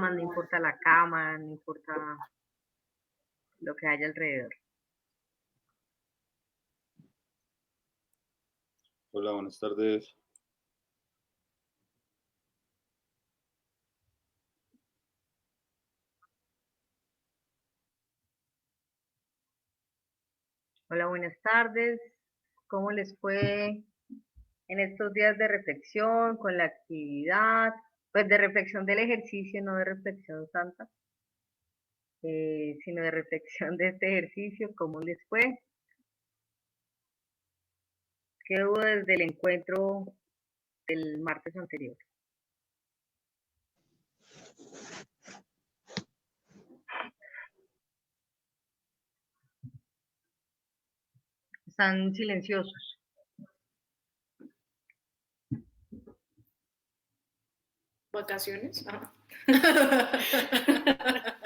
camas, no importa la cama, no importa lo que haya alrededor. Hola, buenas tardes. Hola, buenas tardes. ¿Cómo les fue en estos días de reflexión con la actividad? Pues de reflexión del ejercicio, no de reflexión santa, sino de reflexión de este ejercicio. ¿Cómo les fue? ¿Qué hubo desde el encuentro del martes anterior? Están silenciosos. ¿Vacaciones?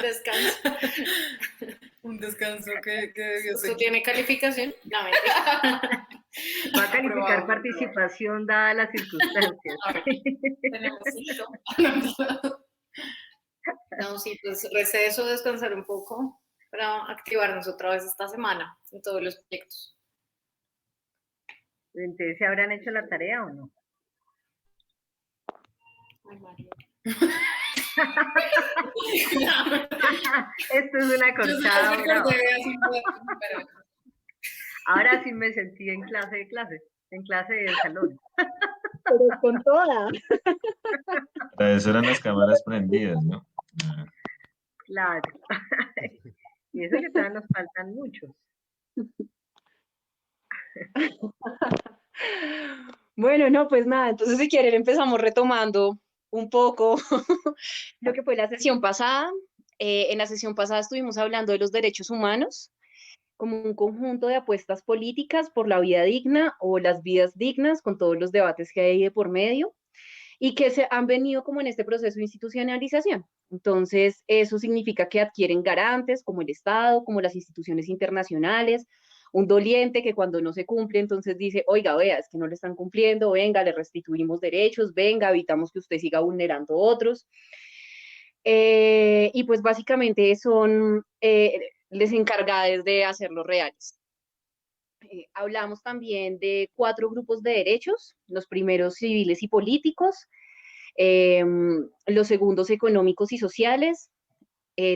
Descanso. Un descanso que debió ser. ¿Esto tiene calificación? No, mentira. Va a calificar Aprobado. participación dadas las circunstancias. Tenemos 5. No, sí, pues receso, descansar un poco para activarnos otra vez esta semana en todos los proyectos. Entonces, ¿se habrán hecho la tarea o no? Ay, María. Esto es una cortada. Bravo. Pero Ahora sí me sentí en clase del salón. Pero con toda. Para eso eran las cámaras prendidas, ¿no? Ah, Claro. Y eso que todavía nos faltan muchos. Bueno, no, pues nada, entonces si quieren empezamos retomando un poco lo que fue la sesión pasada. En la sesión pasada estuvimos hablando de los derechos humanos como un conjunto de apuestas políticas por la vida digna o las vidas dignas, con todos los debates que hay de por medio, y que se han venido como en este proceso de institucionalización. Entonces, eso significa que adquieren garantes como el Estado, como las instituciones internacionales, un doliente que cuando no se cumple, entonces dice, oiga, vea, es que no le están cumpliendo, venga, le restituimos derechos, venga, evitamos que usted siga vulnerando otros. Y pues básicamente son les encargadas de hacerlo reales. Hablamos también de 4 grupos de derechos, los primeros civiles y políticos, los segundos económicos y sociales,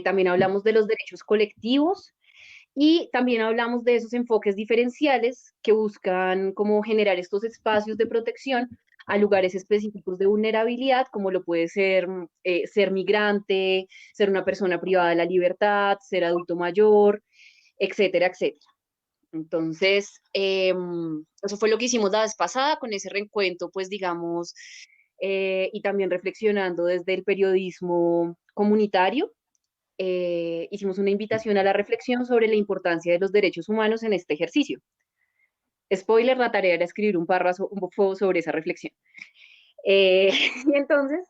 también hablamos de los derechos colectivos y también hablamos de esos enfoques diferenciales que buscan como generar estos espacios de protección a lugares específicos de vulnerabilidad, como lo puede ser ser migrante, ser una persona privada de la libertad, ser adulto mayor, etcétera, etcétera. Entonces, eso fue lo que hicimos la vez pasada con ese reencuentro, pues digamos, y también reflexionando desde el periodismo comunitario. Hicimos una invitación a la reflexión sobre la importancia de los derechos humanos en este ejercicio. Spoiler, la tarea era escribir un párrafo sobre esa reflexión. Y entonces,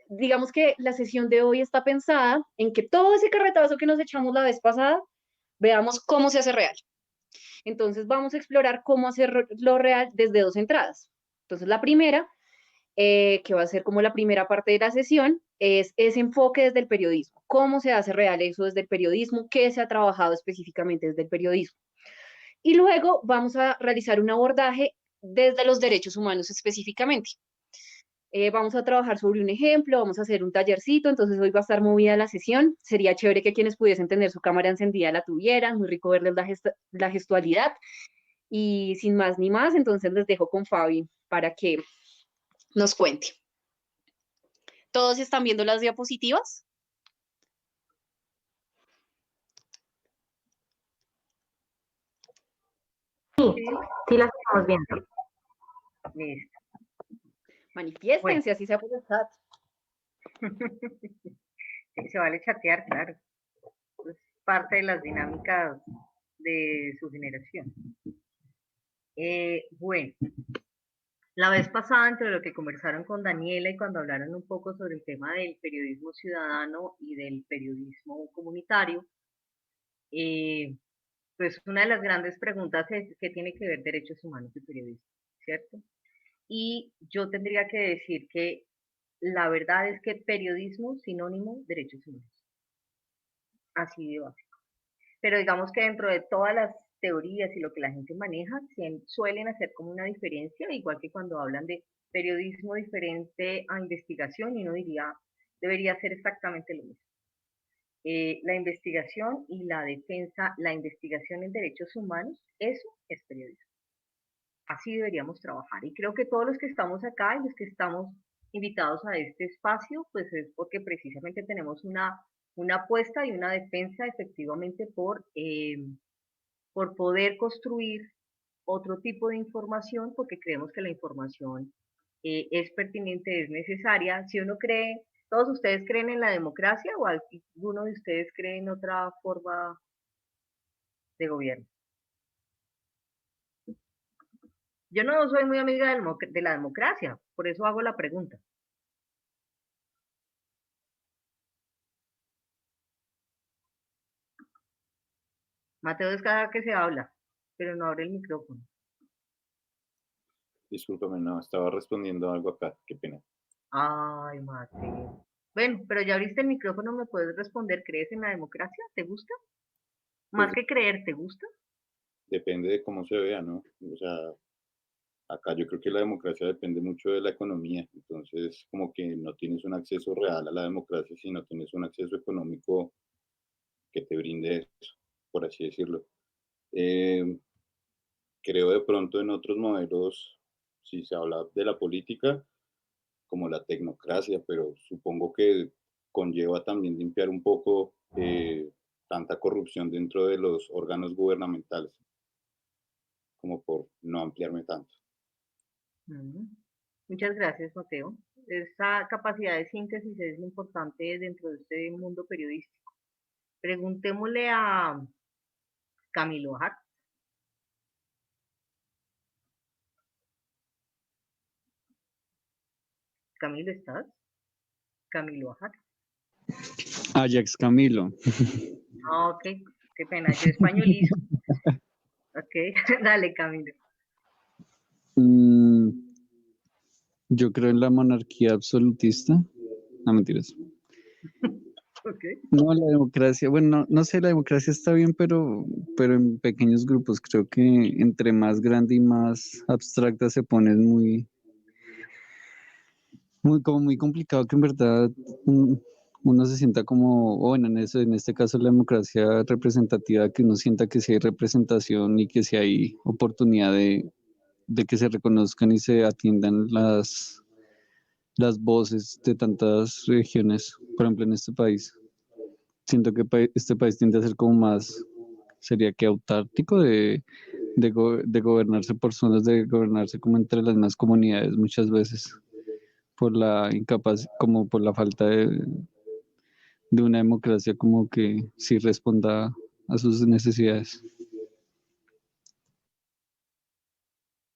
digamos que la sesión de hoy está pensada en que todo ese carretazo que nos echamos la vez pasada, veamos cómo se hace real. Entonces vamos a explorar cómo hacerlo real desde 2 entradas. Entonces la primera, que va a ser como la primera parte de la sesión, es ese enfoque desde el periodismo. ¿Cómo se hace real eso desde el periodismo? ¿Qué se ha trabajado específicamente desde el periodismo? Y luego vamos a realizar un abordaje desde los derechos humanos específicamente. Vamos a trabajar sobre un ejemplo, vamos a hacer un tallercito, entonces hoy va a estar movida la sesión. Sería chévere que quienes pudiesen tener su cámara encendida la tuvieran, muy rico verles la gestualidad. Y sin más ni más, entonces les dejo con Fabi para que nos cuente. ¿Todos están viendo las diapositivas? Sí las estamos viendo. Listo. Manifiéstense, bueno. Así sea por el chat. Sí, se vale chatear, claro. Es parte de las dinámicas de su generación. Bueno, la vez pasada, entre lo que conversaron con Daniela y cuando hablaron un poco sobre el tema del periodismo ciudadano y del periodismo comunitario, pues una de las grandes preguntas es qué tiene que ver derechos humanos y periodismo, ¿cierto? Y yo tendría que decir que la verdad es que periodismo sinónimo derechos humanos. Así de básico. Pero digamos que dentro de todas las teorías y lo que la gente maneja, suelen hacer como una diferencia, igual que cuando hablan de periodismo diferente a investigación, y uno diría, debería ser exactamente lo mismo. La investigación y la defensa, la investigación en derechos humanos, eso es periodismo. Así deberíamos trabajar. Y creo que todos los que estamos acá y los que estamos invitados a este espacio, pues es porque precisamente tenemos una apuesta y una defensa efectivamente por poder construir otro tipo de información, porque creemos que la información es pertinente, es necesaria. Si uno cree, ¿todos ustedes creen en la democracia o alguno de ustedes cree en otra forma de gobierno? Yo no soy muy amiga de la democracia, por eso hago la pregunta. Mateo es cada que se habla, pero no abre el micrófono. Discúlpame, no, estaba respondiendo algo acá, qué pena. Ay, Mateo. Bueno, pero ya abriste el micrófono, ¿me puedes responder? ¿Crees en la democracia? ¿Te gusta? Más Pues que creer, ¿te gusta? depende de cómo se vea, ¿no? O sea, acá yo creo que la democracia depende mucho de la economía, entonces como que no tienes un acceso real a la democracia si no tienes un acceso económico que te brinde eso, por así decirlo. Eh, Creo de pronto en otros modelos, si se habla de la política, como la tecnocracia, pero supongo que conlleva también limpiar un poco tanta corrupción dentro de los órganos gubernamentales, como por no ampliarme tanto. Mm. Muchas gracias, Mateo. Esa capacidad de síntesis es importante dentro de este mundo periodístico. Preguntémosle a Camilo Hart. Camilo, ¿estás? Camilo Hart. Ajax Camilo. Ah, ok, qué pena, yo españolizo. Ok, dale, Camilo. Yo creo en la monarquía absolutista. No, mentiras. Ok. No, la democracia, bueno, no sé, la democracia está bien, pero en pequeños grupos. Creo que entre más grande y más abstracta se pone es como muy complicado que en verdad uno se sienta como, bueno, en este caso la democracia representativa, que uno sienta que sí hay representación y que sí hay oportunidad de que se reconozcan y se atiendan las voces de tantas regiones, por ejemplo, en este país. Siento que este país tiende a ser como más, sería que autárquico de gobernarse por zonas, de gobernarse como entre las mismas comunidades muchas veces, por la como por la falta de una democracia como que sí responda a sus necesidades.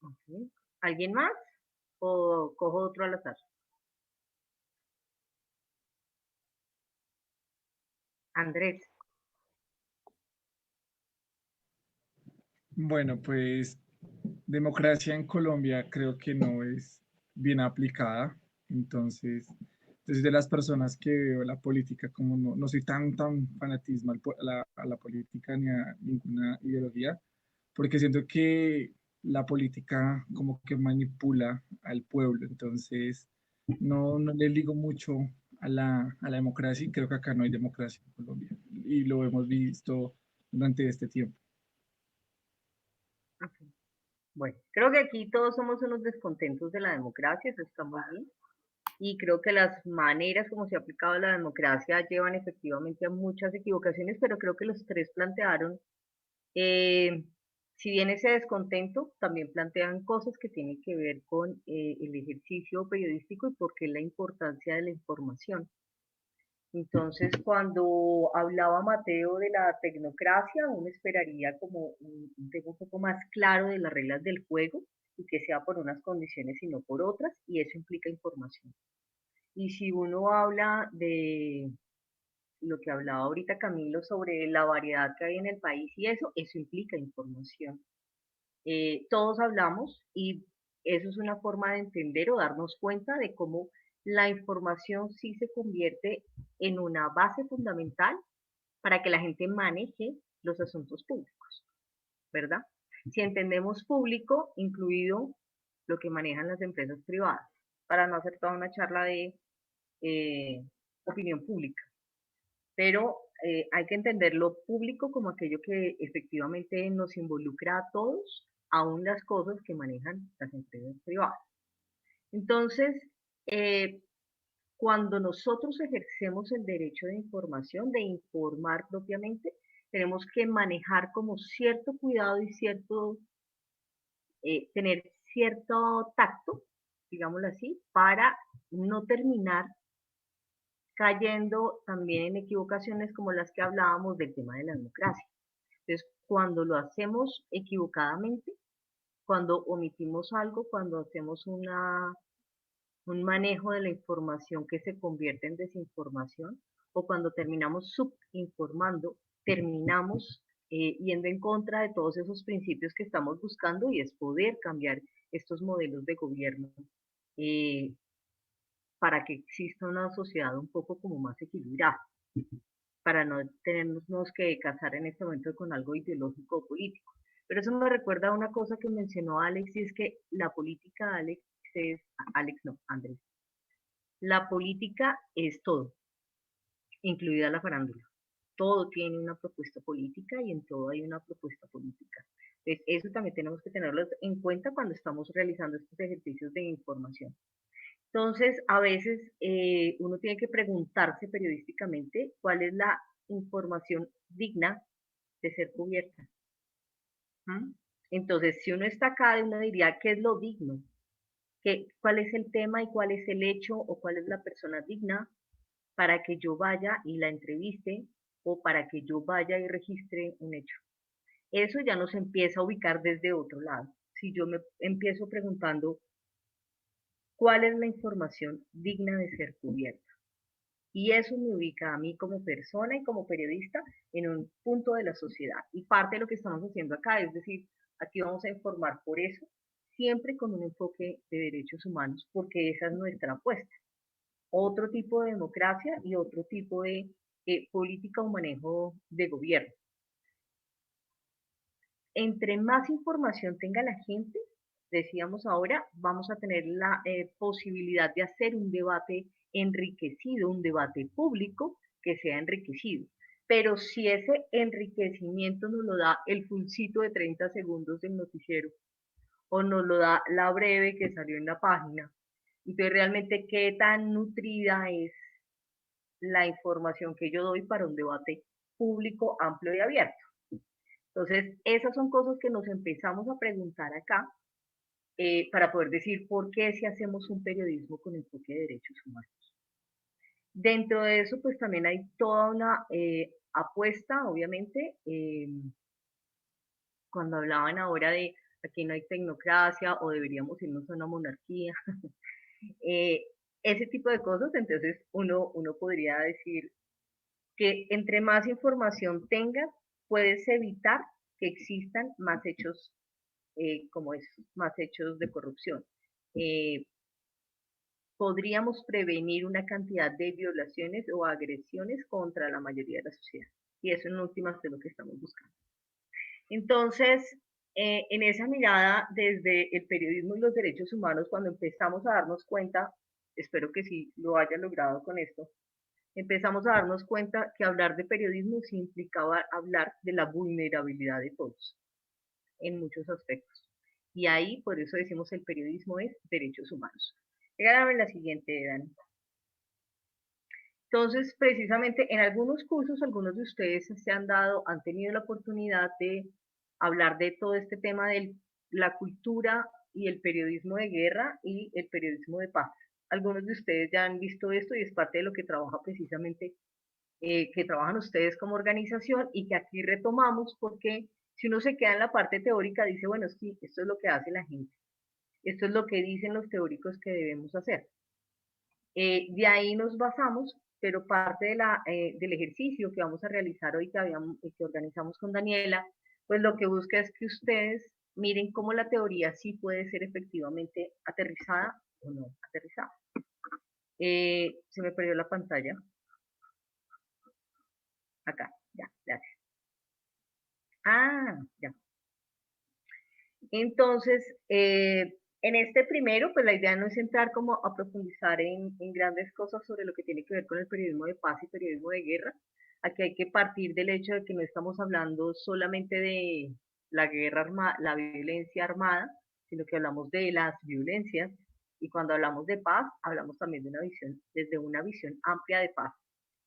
Ok. ¿Alguien más? ¿O cojo otro al azar? Andrés. Bueno, pues democracia en Colombia creo que no es bien aplicada. Entonces de las personas que veo la política, como no soy tan fanatismo a la política ni a ninguna ideología, porque siento que la política como que manipula al pueblo. Entonces no le ligo mucho a la democracia, y creo que acá no hay democracia en Colombia. Y lo hemos visto durante este tiempo. Ok. Bueno, creo que aquí todos somos unos descontentos de la democracia, eso está muy bien. Y creo que las maneras como se ha aplicado la democracia llevan efectivamente a muchas equivocaciones, pero creo que los tres plantearon, eh, si bien ese descontento, también plantean cosas que tienen que ver con el ejercicio periodístico y por qué la importancia de la información. Entonces, cuando hablaba Mateo de la tecnocracia, uno esperaría como un tema un poco más claro de las reglas del juego y que sea por unas condiciones y no por otras, y eso implica información. Y si uno habla de lo que hablaba ahorita Camilo sobre la variedad que hay en el país y eso implica información. Todos hablamos y eso es una forma de entender o darnos cuenta de cómo la información sí se convierte en una base fundamental para que la gente maneje los asuntos públicos, ¿verdad? Si entendemos público, incluido lo que manejan las empresas privadas, para no hacer toda una charla de opinión pública. Pero hay que entender lo público como aquello que efectivamente nos involucra a todos, aún las cosas que manejan las empresas privadas. Entonces, cuando nosotros ejercemos el derecho de información, de informar propiamente, tenemos que manejar como cierto cuidado y tener cierto tacto, digámoslo así, para no terminar cayendo también en equivocaciones como las que hablábamos del tema de la democracia. Entonces, cuando lo hacemos equivocadamente, cuando omitimos algo, cuando hacemos un manejo de la información que se convierte en desinformación, o cuando terminamos subinformando, terminamos yendo en contra de todos esos principios que estamos buscando, y es poder cambiar estos modelos de gobierno para que exista una sociedad un poco como más equilibrada, para no tenernos que casar en este momento con algo ideológico o político. Pero eso me recuerda a una cosa que mencionó Alex, y es que la política, Andrés, la política es todo, incluida la farándula. Todo tiene una propuesta política y en todo hay una propuesta política. Entonces, eso también tenemos que tenerlo en cuenta cuando estamos realizando estos ejercicios de información. Entonces, a veces uno tiene que preguntarse periodísticamente cuál es la información digna de ser cubierta. Entonces, si uno está acá, uno diría, ¿qué es lo digno? ¿Cuál es el tema y cuál es el hecho o cuál es la persona digna para que yo vaya y la entreviste o para que yo vaya y registre un hecho? Eso ya nos empieza a ubicar desde otro lado. Si yo me empiezo preguntando, ¿cuál es la información digna de ser cubierta? Y eso me ubica a mí como persona y como periodista en un punto de la sociedad. Y parte de lo que estamos haciendo acá, es decir, aquí vamos a informar por eso, siempre con un enfoque de derechos humanos, porque esa es nuestra apuesta. Otro tipo de democracia y otro tipo de política o manejo de gobierno. Entre más información tenga la gente, decíamos ahora, vamos a tener la posibilidad de hacer un debate enriquecido, un debate público que sea enriquecido. Pero si ese enriquecimiento nos lo da el pulsito de 30 segundos del noticiero, o nos lo da la breve que salió en la página, entonces realmente qué tan nutrida es la información que yo doy para un debate público, amplio y abierto. Entonces, esas son cosas que nos empezamos a preguntar acá para poder decir por qué si hacemos un periodismo con enfoque de derechos humanos. Dentro de eso, pues también hay toda una apuesta, obviamente, cuando hablaban ahora de aquí no hay tecnocracia o deberíamos irnos a una monarquía, ese tipo de cosas, entonces uno podría decir que entre más información tengas, puedes evitar que existan más hechos como esos, más hechos de corrupción. Podríamos prevenir una cantidad de violaciones o agresiones contra la mayoría de la sociedad. Y eso en últimas es lo que estamos buscando. Entonces, en esa mirada desde el periodismo y los derechos humanos, cuando empezamos a darnos cuenta, espero que sí lo haya logrado con esto, empezamos a darnos cuenta que hablar de periodismo sí implicaba hablar de la vulnerabilidad de todos, en muchos aspectos. Y ahí, por eso decimos, el periodismo es derechos humanos. Dígame la siguiente, Dani. Entonces, precisamente en algunos cursos, algunos de ustedes han tenido la oportunidad de hablar de todo este tema de la cultura y el periodismo de guerra y el periodismo de paz. Algunos de ustedes ya han visto esto y es parte de lo que trabaja precisamente, que trabajan ustedes como organización y que aquí retomamos porque si uno se queda en la parte teórica dice, bueno, sí, esto es lo que hace la gente, esto es lo que dicen los teóricos que debemos hacer. De ahí nos basamos, pero parte del ejercicio que vamos a realizar hoy, que organizamos con Daniela, pues lo que busca es que ustedes miren cómo la teoría sí puede ser efectivamente aterrizada o no aterrizada. Se me perdió la pantalla. Acá, ya, gracias. Ah, ya. Entonces, en este primero, pues la idea no es entrar como a profundizar en grandes cosas sobre lo que tiene que ver con el periodismo de paz y periodismo de guerra. Aquí hay que partir del hecho de que no estamos hablando solamente de la guerra armada, la violencia armada, sino que hablamos de las violencias. Y cuando hablamos de paz, hablamos también de una visión, desde una visión amplia de paz,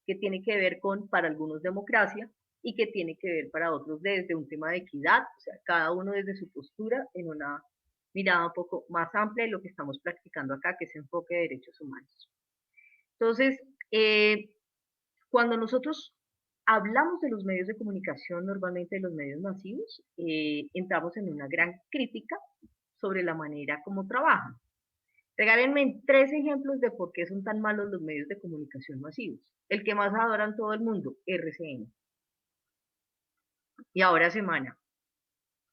que tiene que ver con, para algunos, democracia, y que tiene que ver para otros desde un tema de equidad, o sea, cada uno desde su postura en una mirada un poco más amplia de lo que estamos practicando acá, que es enfoque de derechos humanos. Entonces, cuando nosotros hablamos de los medios de comunicación, normalmente de los medios masivos, entramos en una gran crítica sobre la manera como trabajan. Regálenme 3 ejemplos de por qué son tan malos los medios de comunicación masivos. El que más adoran todo el mundo, RCN. Y ahora Semana.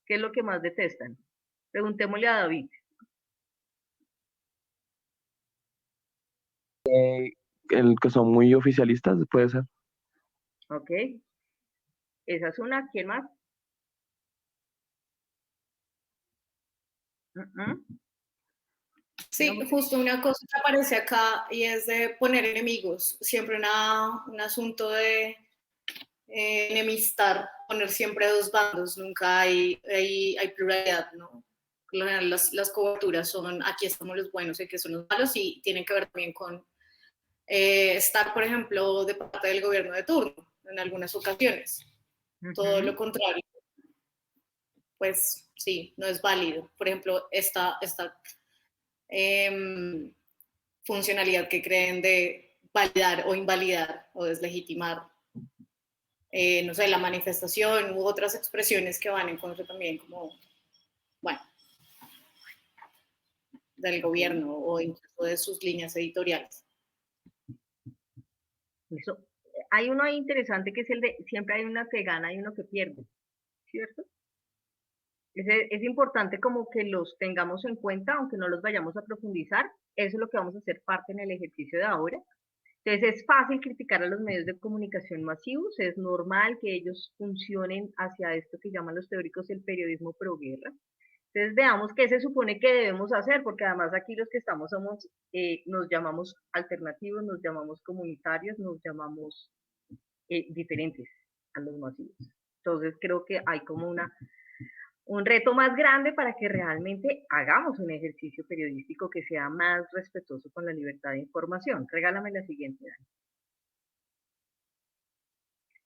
¿Qué es lo que más detestan? Preguntémosle a David. El que son muy oficialistas, puede ser. ¿Ok? Esa es una. ¿Quién más? Sí, justo una cosa que aparece acá y es de poner enemigos. Siempre un asunto de enemistar, poner siempre dos bandos, nunca hay pluralidad, ¿no? Por lo general las coberturas son aquí estamos los buenos y aquí son los malos y tienen que ver también con estar, por ejemplo, de parte del gobierno de turno en algunas ocasiones. Todo lo contrario, pues sí, no es válido. Por ejemplo, esta funcionalidad que creen de validar o invalidar o deslegitimar, no sé, la manifestación u otras expresiones que van en contra también como, bueno, del gobierno o incluso de sus líneas editoriales. Eso. Hay uno ahí interesante que es el de siempre hay uno que gana y uno que pierde, ¿cierto? Es importante como que los tengamos en cuenta, aunque no los vayamos a profundizar. Eso es lo que vamos a hacer parte en el ejercicio de ahora. Entonces es fácil criticar a los medios de comunicación masivos, es normal que ellos funcionen hacia esto que llaman los teóricos el periodismo proguerra. Entonces veamos qué se supone que debemos hacer, porque además aquí los que estamos somos, nos llamamos alternativos, nos llamamos comunitarios, nos llamamos diferentes a los masivos. Entonces creo que hay como un reto más grande para que realmente hagamos un ejercicio periodístico que sea más respetuoso con la libertad de información. Regálame la siguiente, Dani.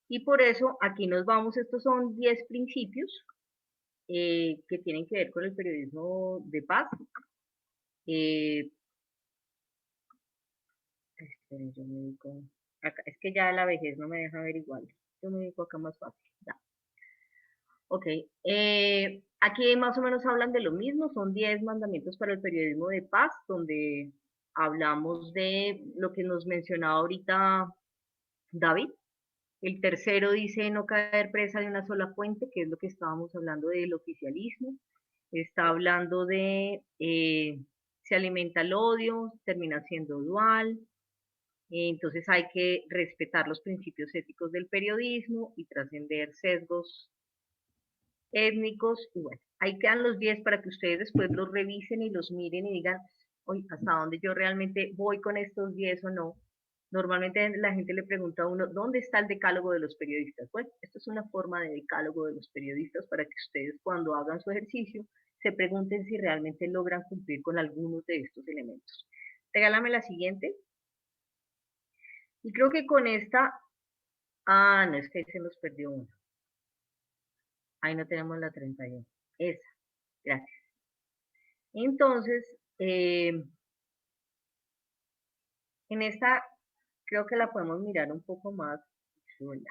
Y por eso aquí nos vamos, estos son 10 principios que tienen que ver con el periodismo de paz. Yo me dedico acá, es que ya la vejez no me deja ver igual. Yo me dedico acá más fácil. Ya. Ok, aquí más o menos hablan de lo mismo, son 10 mandamientos para el periodismo de paz, donde hablamos de lo que nos mencionaba ahorita David. El tercero dice no caer presa de una sola fuente, que es lo que estábamos hablando del oficialismo. Está hablando de se alimenta el odio, termina siendo dual. Entonces hay que respetar los principios éticos del periodismo y trascender sesgos étnicos. Y bueno, ahí quedan los 10 para que ustedes después los revisen y los miren y digan, oye, hasta dónde yo realmente voy con estos 10 o no. Normalmente la gente le pregunta a uno, ¿dónde está el decálogo de los periodistas? Bueno, esto es una forma de decálogo de los periodistas para que ustedes cuando hagan su ejercicio se pregunten si realmente logran cumplir con algunos de estos elementos. Regálame la siguiente. Y creo que con esta, no, es que se nos perdió una. Ahí no tenemos la 31. Esa, gracias. Entonces, en esta creo que la podemos mirar un poco más sola,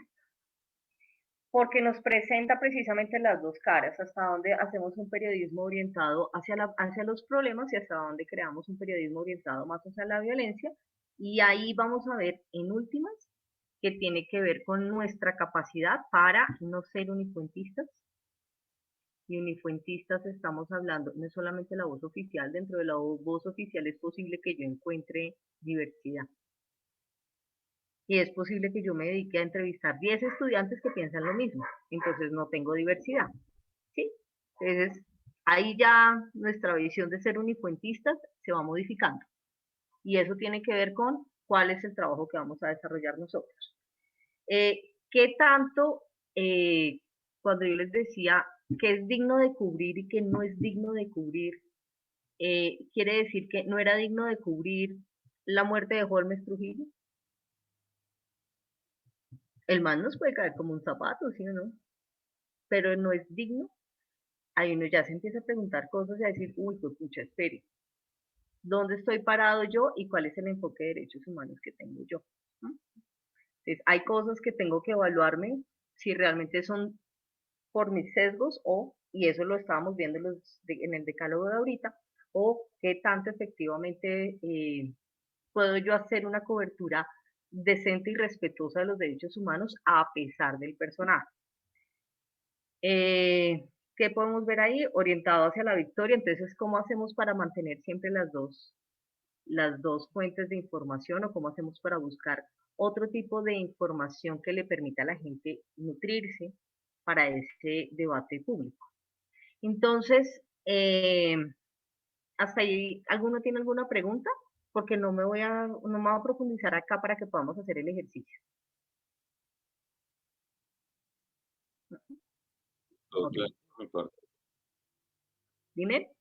porque nos presenta precisamente las dos caras, hasta dónde hacemos un periodismo orientado hacia los problemas y hasta dónde creamos un periodismo orientado más hacia la violencia, y ahí vamos a ver en últimas que tiene que ver con nuestra capacidad para no ser unipuentistas, y unifuentistas estamos hablando, no es solamente la voz oficial, dentro de la voz oficial es posible que yo encuentre diversidad. Y es posible que yo me dedique a entrevistar 10 estudiantes que piensan lo mismo, entonces no tengo diversidad, ¿sí? Entonces, ahí ya nuestra visión de ser unifuentistas se va modificando. Y eso tiene que ver con cuál es el trabajo que vamos a desarrollar nosotros. ¿Qué tanto, cuando yo les decía que es digno de cubrir y que no es digno de cubrir, quiere decir que no era digno de cubrir la muerte de Holmes Trujillo? El man nos puede caer como un zapato, ¿sí o no? Pero no es digno. Ahí uno ya se empieza a preguntar cosas y a decir, uy, pues pucha, espere, ¿dónde estoy parado yo y cuál es el enfoque de derechos humanos que tengo yo? ¿No? Entonces, hay cosas que tengo que evaluarme si realmente son por mis sesgos y eso lo estábamos viendo en el decálogo de ahorita, o qué tanto efectivamente puedo yo hacer una cobertura decente y respetuosa de los derechos humanos a pesar del personaje. ¿Qué podemos ver ahí? Orientado hacia la victoria, entonces, ¿cómo hacemos para mantener siempre las dos fuentes de información o cómo hacemos para buscar otro tipo de información que le permita a la gente nutrirse para ese debate público? Entonces, ¿hasta ahí alguno tiene alguna pregunta? Porque no me voy a profundizar acá para que podamos hacer el ejercicio. Todo Okay. claro por mi parte. Dime.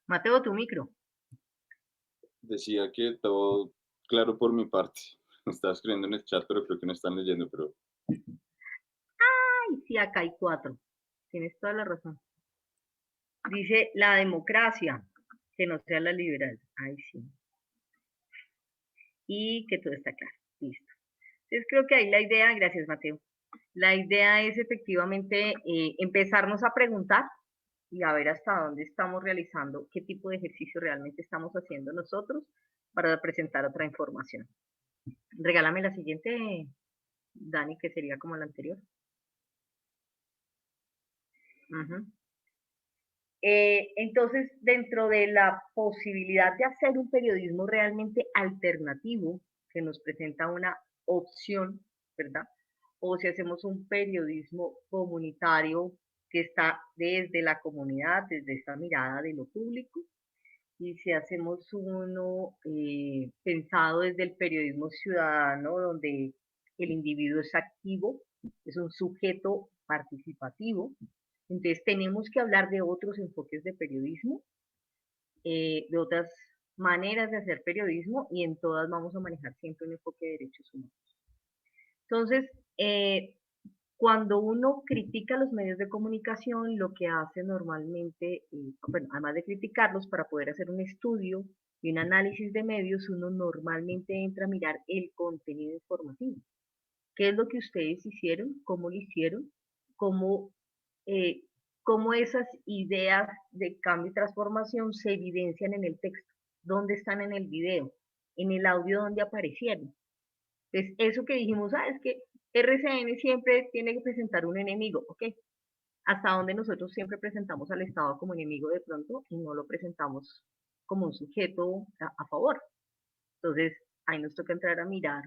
Mateo, tu micro. Decía que todo claro por mi parte. Estaba escribiendo en el chat, pero creo que no están leyendo, pero Ay, sí, acá hay 4. Tienes toda la razón. Dice la democracia, que no sea la liberal. Ay, sí. Y que todo está claro. Listo. Entonces creo que ahí la idea, gracias Mateo, la idea es efectivamente empezarnos a preguntar y a ver hasta dónde estamos realizando, qué tipo de ejercicio realmente estamos haciendo nosotros para presentar otra información. Regálame la siguiente, Dani, que sería como la anterior. Entonces, dentro de la posibilidad de hacer un periodismo realmente alternativo, que nos presenta una opción, ¿verdad? O si hacemos un periodismo comunitario que está desde la comunidad, desde esta mirada de lo público, y si hacemos uno pensado desde el periodismo ciudadano, donde el individuo es activo, es un sujeto participativo, entonces tenemos que hablar de otros enfoques de periodismo, de otras maneras de hacer periodismo, y en todas vamos a manejar siempre un enfoque de derechos humanos. Entonces, cuando uno critica los medios de comunicación, lo que hace normalmente, bueno, además de criticarlos, para poder hacer un estudio y un análisis de medios, uno normalmente entra a mirar el contenido informativo. ¿Qué es lo que ustedes hicieron? ¿Cómo lo hicieron? ¿Cómo, cómo esas ideas de cambio y transformación se evidencian en el texto? ¿Dónde están en el video? ¿En el audio dónde aparecieron? Entonces, eso que dijimos, es que RCN siempre tiene que presentar un enemigo, ¿ok? Hasta donde nosotros siempre presentamos al Estado como enemigo de pronto y no lo presentamos como un sujeto a favor. Entonces, ahí nos toca entrar a mirar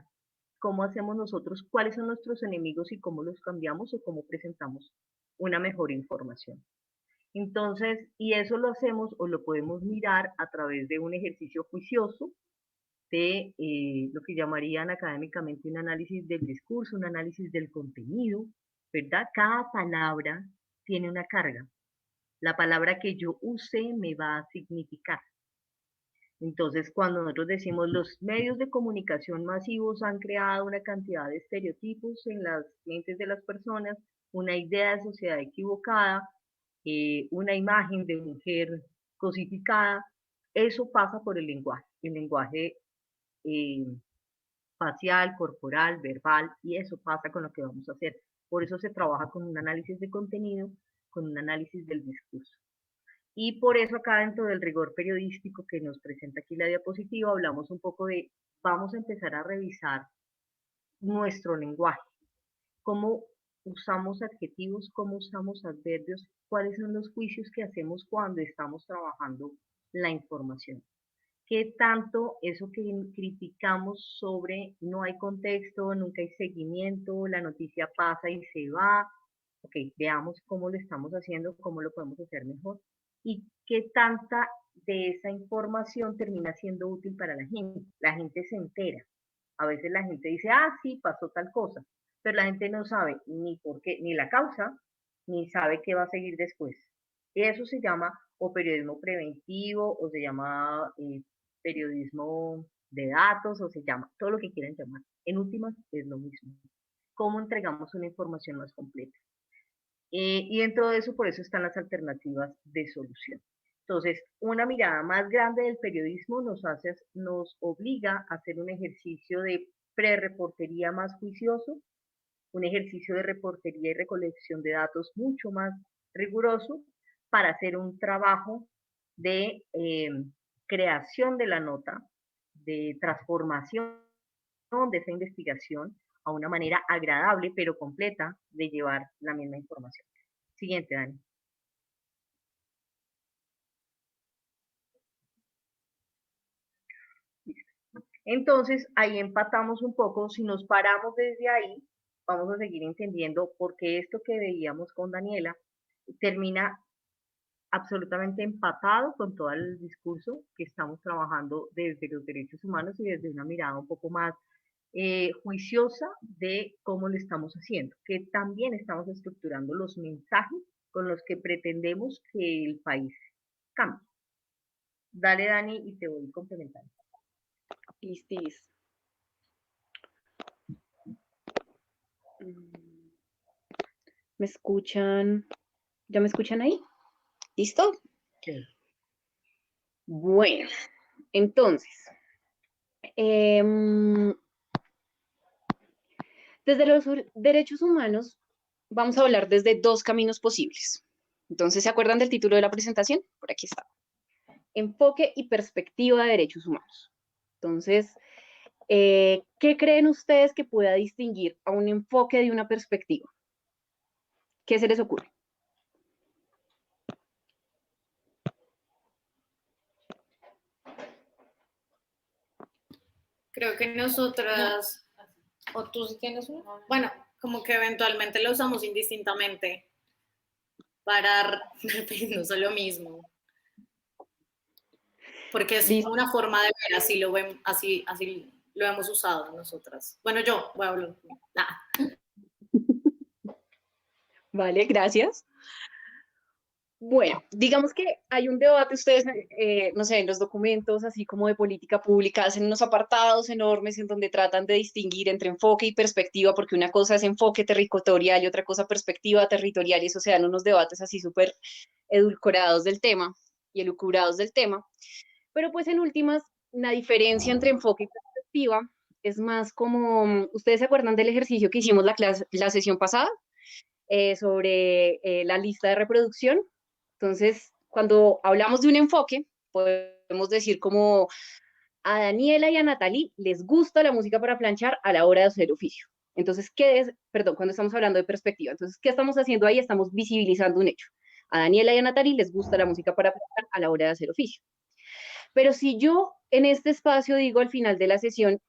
cómo hacemos nosotros, cuáles son nuestros enemigos y cómo los cambiamos o cómo presentamos una mejor información. Entonces, y eso lo hacemos o lo podemos mirar a través de un ejercicio juicioso, de lo que llamarían académicamente un análisis del discurso, un análisis del contenido, ¿verdad? Cada palabra tiene una carga. La palabra que yo use me va a significar. Entonces, cuando nosotros decimos los medios de comunicación masivos han creado una cantidad de estereotipos en las mentes de las personas, una idea de sociedad equivocada, una imagen de mujer cosificada, eso pasa por el lenguaje facial, corporal, verbal, y eso pasa con lo que vamos a hacer. Por eso se trabaja con un análisis de contenido, con un análisis del discurso. Y por eso acá dentro del rigor periodístico que nos presenta aquí la diapositiva, hablamos un poco de, vamos a empezar a revisar nuestro lenguaje, cómo usamos adjetivos, cómo usamos adverbios, cuáles son los juicios que hacemos cuando estamos trabajando la información. ¿Qué tanto eso que criticamos sobre no hay contexto, nunca hay seguimiento, la noticia pasa y se va? Ok, veamos cómo lo estamos haciendo, cómo lo podemos hacer mejor y qué tanta de esa información termina siendo útil para la gente. La gente se entera. A veces la gente dice, ah, sí, pasó tal cosa, pero la gente no sabe ni por qué, ni la causa, ni sabe qué va a seguir después. Y eso se llama o periodismo preventivo, o se llama periodismo de datos, o se llama todo lo que quieran llamar. En últimas es lo mismo. ¿Cómo entregamos una información más completa? Y dentro de eso, por eso están las alternativas de solución. Entonces, una mirada más grande del periodismo nos obliga a hacer un ejercicio de pre-reportería más juicioso, un ejercicio de reportería y recolección de datos mucho más riguroso para hacer un trabajo de creación de la nota, de transformación de esa investigación a una manera agradable pero completa de llevar la misma información. Siguiente, Dani. Entonces, ahí empatamos un poco, si nos paramos desde ahí, vamos a seguir entendiendo por qué esto que veíamos con Daniela termina absolutamente empatado con todo el discurso que estamos trabajando desde los derechos humanos y desde una mirada un poco más juiciosa de cómo lo estamos haciendo, que también estamos estructurando los mensajes con los que pretendemos que el país cambie. Dale, Dani, y te voy complementando. Listis. ¿Me escuchan? ¿Ya me escuchan ahí? ¿Listo? Sí. Bueno, entonces, desde los derechos humanos vamos a hablar desde dos caminos posibles. Entonces, ¿se acuerdan del título de la presentación? Por aquí está. Enfoque y perspectiva de derechos humanos. Entonces, ¿qué creen ustedes que pueda distinguir a un enfoque de una perspectiva? ¿Qué se les ocurre? Creo que nosotras, o tú sí tienes uno, bueno, como que eventualmente lo usamos indistintamente para referirnos a lo mismo. Porque es una forma de ver, así lo ven, así lo hemos usado nosotras. Bueno, yo voy a hablar. Vale, gracias. Bueno, digamos que hay un debate, ustedes, no sé, en los documentos así como de política pública, hacen unos apartados enormes en donde tratan de distinguir entre enfoque y perspectiva, porque una cosa es enfoque territorial y otra cosa perspectiva territorial, y eso se dan unos debates así súper edulcorados del tema y elucubrados del tema. Pero pues en últimas, la diferencia entre enfoque y perspectiva es más como, ¿ustedes se acuerdan del ejercicio que hicimos la sesión pasada sobre la lista de reproducción? Entonces, cuando hablamos de un enfoque, podemos decir como a Daniela y a Natalie les gusta la música para planchar a la hora de hacer oficio. Entonces, cuando estamos hablando de perspectiva, entonces, ¿qué estamos haciendo ahí? Estamos visibilizando un hecho. A Daniela y a Natalie les gusta la música para planchar a la hora de hacer oficio. Pero si yo en este espacio digo al final de la sesión,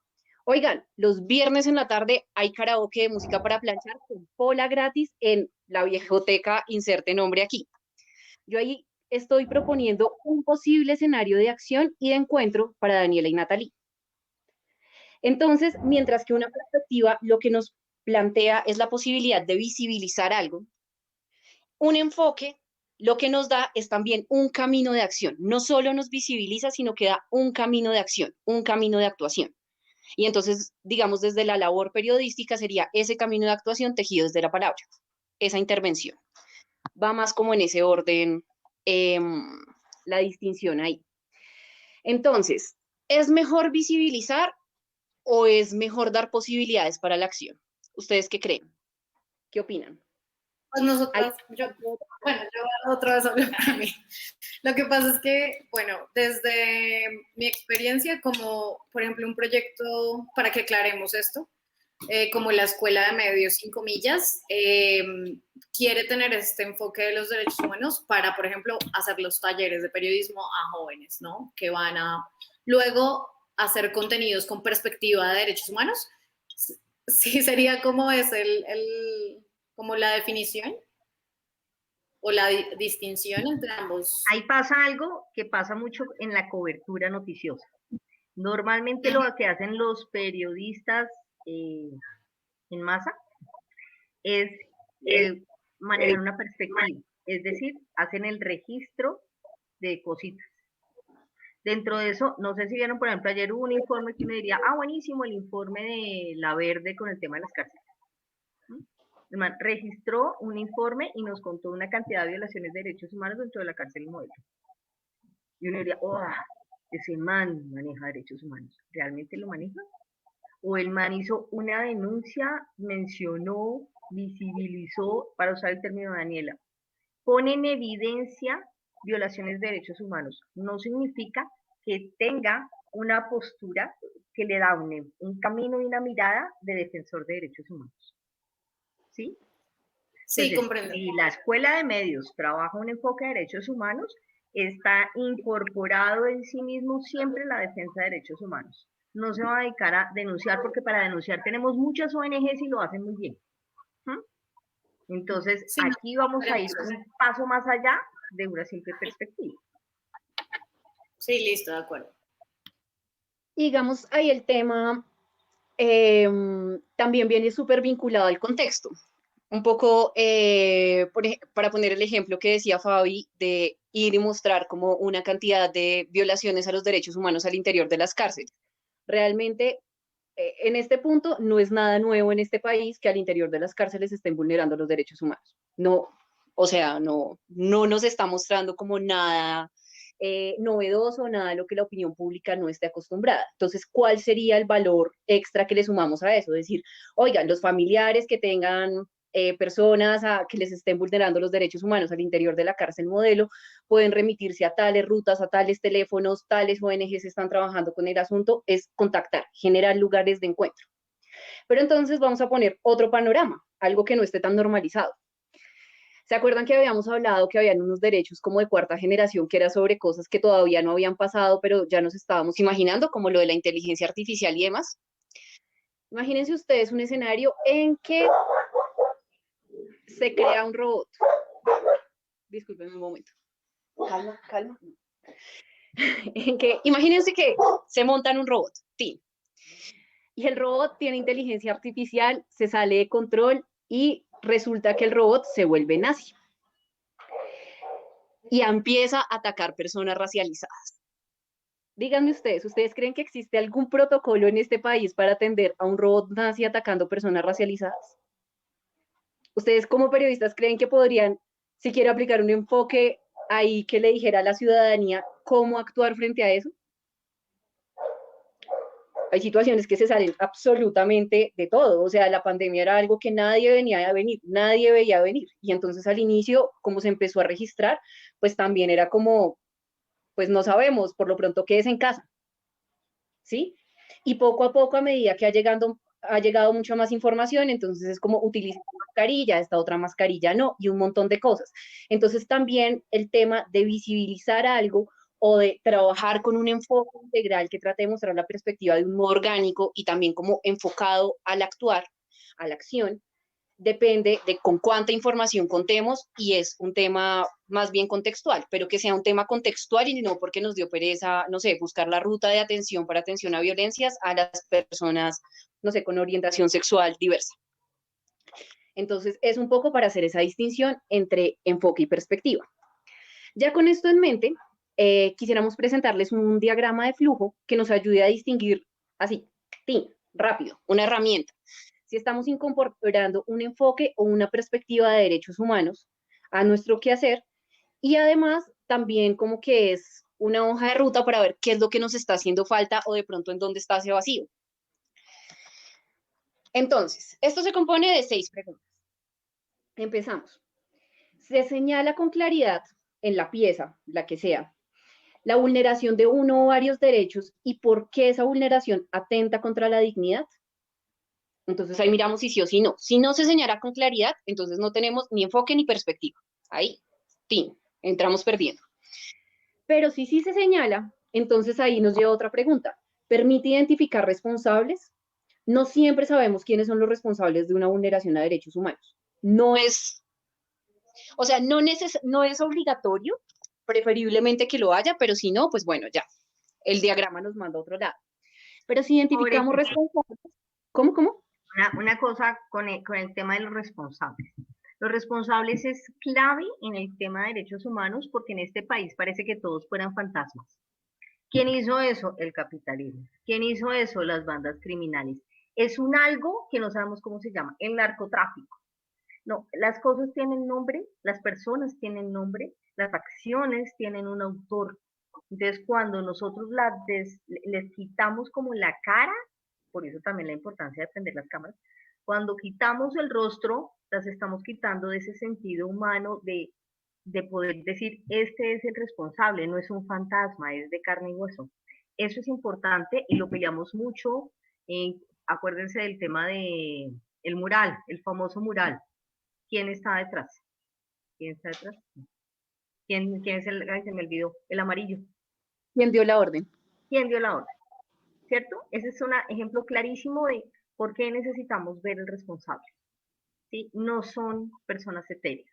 oigan, los viernes en la tarde hay karaoke de música para planchar con pola gratis en la viejoteca, inserte nombre aquí. Yo ahí estoy proponiendo un posible escenario de acción y de encuentro para Daniela y Natalie. Entonces, mientras que una perspectiva lo que nos plantea es la posibilidad de visibilizar algo, un enfoque lo que nos da es también un camino de acción. No solo nos visibiliza, sino que da un camino de acción, un camino de actuación. Y entonces, digamos, desde la labor periodística sería ese camino de actuación tejido desde la palabra, esa intervención. Va más como en ese orden la distinción ahí. Entonces, ¿es mejor visibilizar o es mejor dar posibilidades para la acción? ¿Ustedes qué creen? ¿Qué opinan? Pues nosotras, bueno, yo otra vez hablo para mí. Lo que pasa es que, bueno, desde mi experiencia, como por ejemplo un proyecto, para que aclaremos esto, como la Escuela de Medios 5 millas, quiere tener este enfoque de los derechos humanos para, por ejemplo, hacer los talleres de periodismo a jóvenes, ¿no? Que van a luego hacer contenidos con perspectiva de derechos humanos. Sí, sería como es como la definición o la distinción entre ambos. Ahí pasa algo que pasa mucho en la cobertura noticiosa. Normalmente lo que hacen los periodistas en masa es manejar una perspectiva, es decir, hacen el registro de cositas. Dentro de eso, no sé si vieron, por ejemplo, ayer hubo un informe que uno diría, buenísimo, el informe de La Verde con el tema de las cárceles. El man registró un informe y nos contó una cantidad de violaciones de derechos humanos dentro de la cárcel Modelo. Y uno diría, ese man maneja derechos humanos. ¿Realmente lo maneja? O el man hizo una denuncia, mencionó, visibilizó, para usar el término de Daniela, pone en evidencia violaciones de derechos humanos. No significa que tenga una postura que le da un camino y una mirada de defensor de derechos humanos. ¿Sí? Sí, entonces, comprendo. Si la Escuela de Medios trabaja un enfoque de derechos humanos, está incorporado en sí mismo siempre la defensa de derechos humanos. No se va a dedicar a denunciar, porque para denunciar tenemos muchas ONGs y lo hacen muy bien. Entonces, sí, aquí vamos a ir un paso más allá de una simple perspectiva. Sí, listo, de acuerdo. Digamos, ahí el tema también viene súper vinculado al contexto. Un poco, para poner el ejemplo que decía Fabi, de ir y mostrar como una cantidad de violaciones a los derechos humanos al interior de las cárceles. Realmente, en este punto, no es nada nuevo en este país que al interior de las cárceles estén vulnerando los derechos humanos. No, o sea, no nos está mostrando como nada novedoso, nada de lo que la opinión pública no esté acostumbrada. Entonces, ¿cuál sería el valor extra que le sumamos a eso? Es decir, oigan, los familiares que tengan personas que les estén vulnerando los derechos humanos al interior de la cárcel Modelo pueden remitirse a tales rutas, a tales teléfonos, tales ONGs están trabajando con el asunto, es contactar, generar lugares de encuentro. Pero entonces vamos a poner otro panorama, algo que no esté tan normalizado. ¿Se acuerdan que habíamos hablado que habían unos derechos como de cuarta generación que era sobre cosas que todavía no habían pasado, pero ya nos estábamos imaginando, como lo de la inteligencia artificial y demás? Imagínense ustedes un escenario en que se crea un robot. Disculpen un momento. Calma. Imagínense que se montan un robot, y el robot tiene inteligencia artificial, se sale de control y resulta que el robot se vuelve nazi y empieza a atacar personas racializadas. Díganme ¿ustedes creen que existe algún protocolo en este país para atender a un robot nazi atacando personas racializadas? ¿Ustedes como periodistas creen que podrían siquiera aplicar un enfoque ahí que le dijera a la ciudadanía cómo actuar frente a eso? Hay situaciones que se salen absolutamente de todo, o sea, la pandemia era algo que nadie veía venir, y entonces al inicio, como se empezó a registrar, pues también era como, pues no sabemos, por lo pronto quédese en casa, ¿sí? Y poco a poco, a medida que ha llegado mucha más información, entonces es como utiliza mascarilla, esta otra mascarilla no, y un montón de cosas. Entonces también el tema de visibilizar algo o de trabajar con un enfoque integral que trate de mostrar la perspectiva de un modo orgánico y también como enfocado al actuar, a la acción, depende de con cuánta información contemos y es un tema más bien contextual, pero que sea un tema contextual y no porque nos dio pereza, no sé, buscar la ruta de atención para atención a violencias a las personas, no sé, con orientación sexual diversa. Entonces, es un poco para hacer esa distinción entre enfoque y perspectiva. Ya con esto en mente, quisiéramos presentarles un diagrama de flujo que nos ayude a distinguir así, rápido, una herramienta. Si estamos incorporando un enfoque o una perspectiva de derechos humanos a nuestro quehacer, y además también como que es una hoja de ruta para ver qué es lo que nos está haciendo falta o de pronto en dónde está ese vacío. Entonces, esto se compone de 6 preguntas. Empezamos. Se señala con claridad en la pieza, la que sea, la vulneración de uno o varios derechos y por qué esa vulneración atenta contra la dignidad. Entonces ahí miramos si sí o si no. Si no se señala con claridad, entonces no tenemos ni enfoque ni perspectiva. Ahí, tin, entramos perdiendo. Pero si sí se señala, entonces ahí nos lleva otra pregunta. ¿Permite identificar responsables? No siempre sabemos quiénes son los responsables de una vulneración a derechos humanos. No es, o sea, no es obligatorio, preferiblemente que lo haya, pero si no, pues bueno, ya. El diagrama nos manda a otro lado. Pero si identificamos responsables, ¿cómo? Una cosa con el tema de los responsables. Los responsables es clave en el tema de derechos humanos porque en este país parece que todos fueran fantasmas. ¿Quién hizo eso? El capitalismo. ¿Quién hizo eso? Las bandas criminales. Es un algo que no sabemos cómo se llama, el narcotráfico. No, las cosas tienen nombre, las personas tienen nombre, las acciones tienen un autor. Entonces, cuando nosotros les quitamos como la cara, por eso también la importancia de prender las cámaras, cuando quitamos el rostro, las estamos quitando de ese sentido humano de poder decir, este es el responsable, no es un fantasma, es de carne y hueso. Eso es importante y lo peleamos mucho. Acuérdense del tema de el mural, el famoso mural. ¿Quién está detrás? ¿Quién está detrás? ¿Quién es ay, se me olvidó, el amarillo? ¿Quién dio la orden? ¿Quién dio la orden? ¿Cierto? Ese es un ejemplo clarísimo de por qué necesitamos ver el responsable. ¿Sí? No son personas etéreas.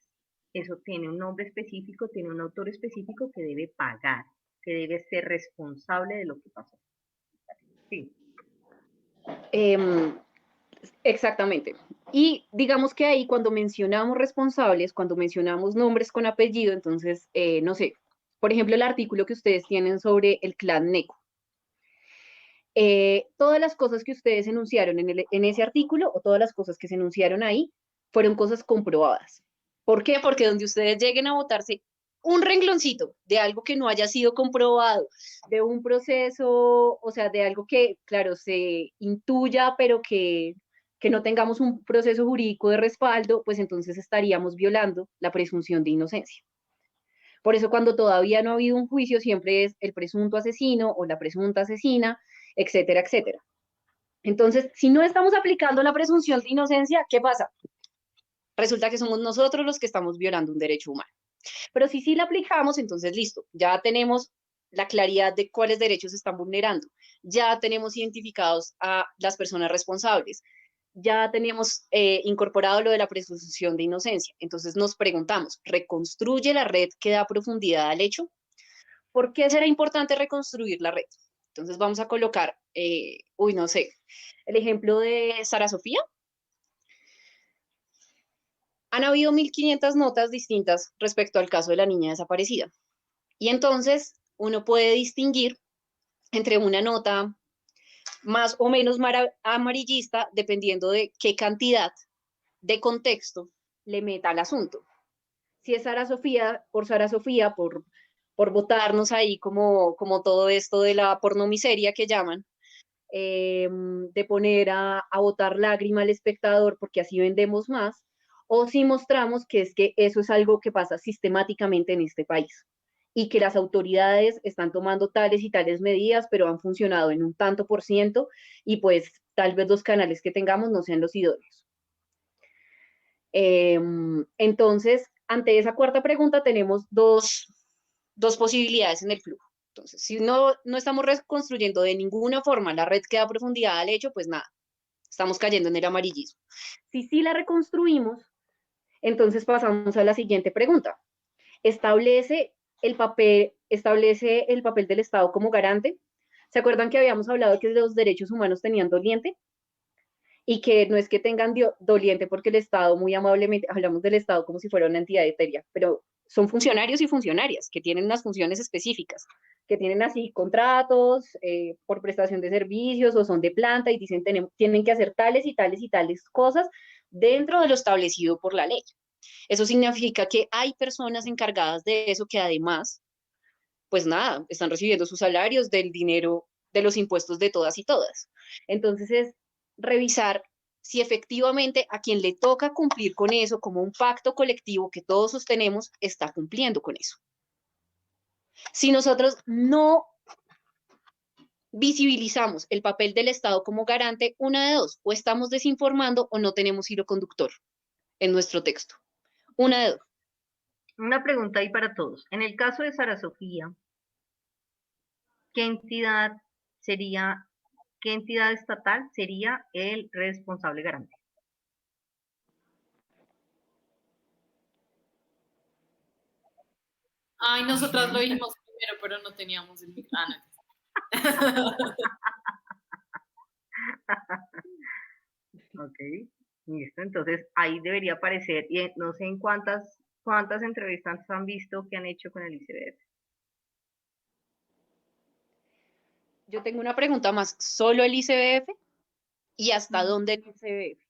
Eso tiene un nombre específico, tiene un autor específico que debe pagar, que debe ser responsable de lo que pasó. Sí. Exactamente. Y digamos que ahí cuando mencionamos responsables, cuando mencionamos nombres con apellido, entonces, no sé, por ejemplo, el artículo que ustedes tienen sobre el clan Neco. Todas las cosas que ustedes enunciaron en ese artículo o todas las cosas que se enunciaron ahí fueron cosas comprobadas. ¿Por qué? Porque donde ustedes lleguen a votarse un rengloncito de algo que no haya sido comprobado, de un proceso, o sea, de algo que, claro, se intuya, pero que no tengamos un proceso jurídico de respaldo, pues entonces estaríamos violando la presunción de inocencia. Por eso cuando todavía no ha habido un juicio, siempre es el presunto asesino o la presunta asesina, etcétera, etcétera. Entonces, si no estamos aplicando la presunción de inocencia, ¿qué pasa? Resulta que somos nosotros los que estamos violando un derecho humano. Pero si sí la aplicamos, entonces listo, ya tenemos la claridad de cuáles derechos se están vulnerando, ya tenemos identificados a las personas responsables, ya tenemos incorporado lo de la presunción de inocencia. Entonces nos preguntamos, ¿reconstruye la red que da profundidad al hecho? ¿Por qué será importante reconstruir la red? Entonces vamos a colocar, no sé, el ejemplo de Sara Sofía. Han habido 1500 notas distintas respecto al caso de la niña desaparecida. Y entonces uno puede distinguir entre una nota más o menos amarillista dependiendo de qué cantidad de contexto le meta al asunto. Si es Sara Sofía, por votarnos ahí como todo esto de la pornomiseria que llaman, de poner a botar lágrima al espectador porque así vendemos más, o si mostramos que es que eso es algo que pasa sistemáticamente en este país y que las autoridades están tomando tales y tales medidas, pero han funcionado en un tanto por ciento y pues tal vez los canales que tengamos no sean los idóneos. Entonces, ante esa cuarta pregunta tenemos dos posibilidades en el flujo. Entonces, si no estamos reconstruyendo de ninguna forma la red que da profundidad al hecho, pues nada, estamos cayendo en el amarillismo. Si sí la reconstruimos, entonces pasamos a la siguiente pregunta. ¿Establece el papel del Estado como garante? ¿Se acuerdan que habíamos hablado que los derechos humanos tenían doliente? Y que no es que tengan doliente porque el Estado, muy amablemente, hablamos del Estado como si fuera una entidad etérea, pero son funcionarios y funcionarias que tienen unas funciones específicas, que tienen así contratos por prestación de servicios o son de planta y dicen tienen que hacer tales y tales y tales cosas dentro de lo establecido por la ley. Eso significa que hay personas encargadas de eso que además, pues nada, están recibiendo sus salarios del dinero de los impuestos de todas y todas. Entonces es revisar si efectivamente a quien le toca cumplir con eso como un pacto colectivo que todos sostenemos está cumpliendo con eso. Si nosotros no visibilizamos el papel del Estado como garante, una de dos, o estamos desinformando o no tenemos hilo conductor en nuestro texto. Una de dos. Una pregunta ahí para todos. En el caso de Sara Sofía, ¿qué entidad estatal sería el responsable garante? Ay, nosotras lo dijimos primero, pero no teníamos el micrófono. Ok, listo. Entonces ahí debería aparecer, y no sé en cuántas entrevistas han visto que han hecho con el ICBF. Yo tengo una pregunta más. ¿Solo el ICBF? ¿Y hasta dónde el ICBF?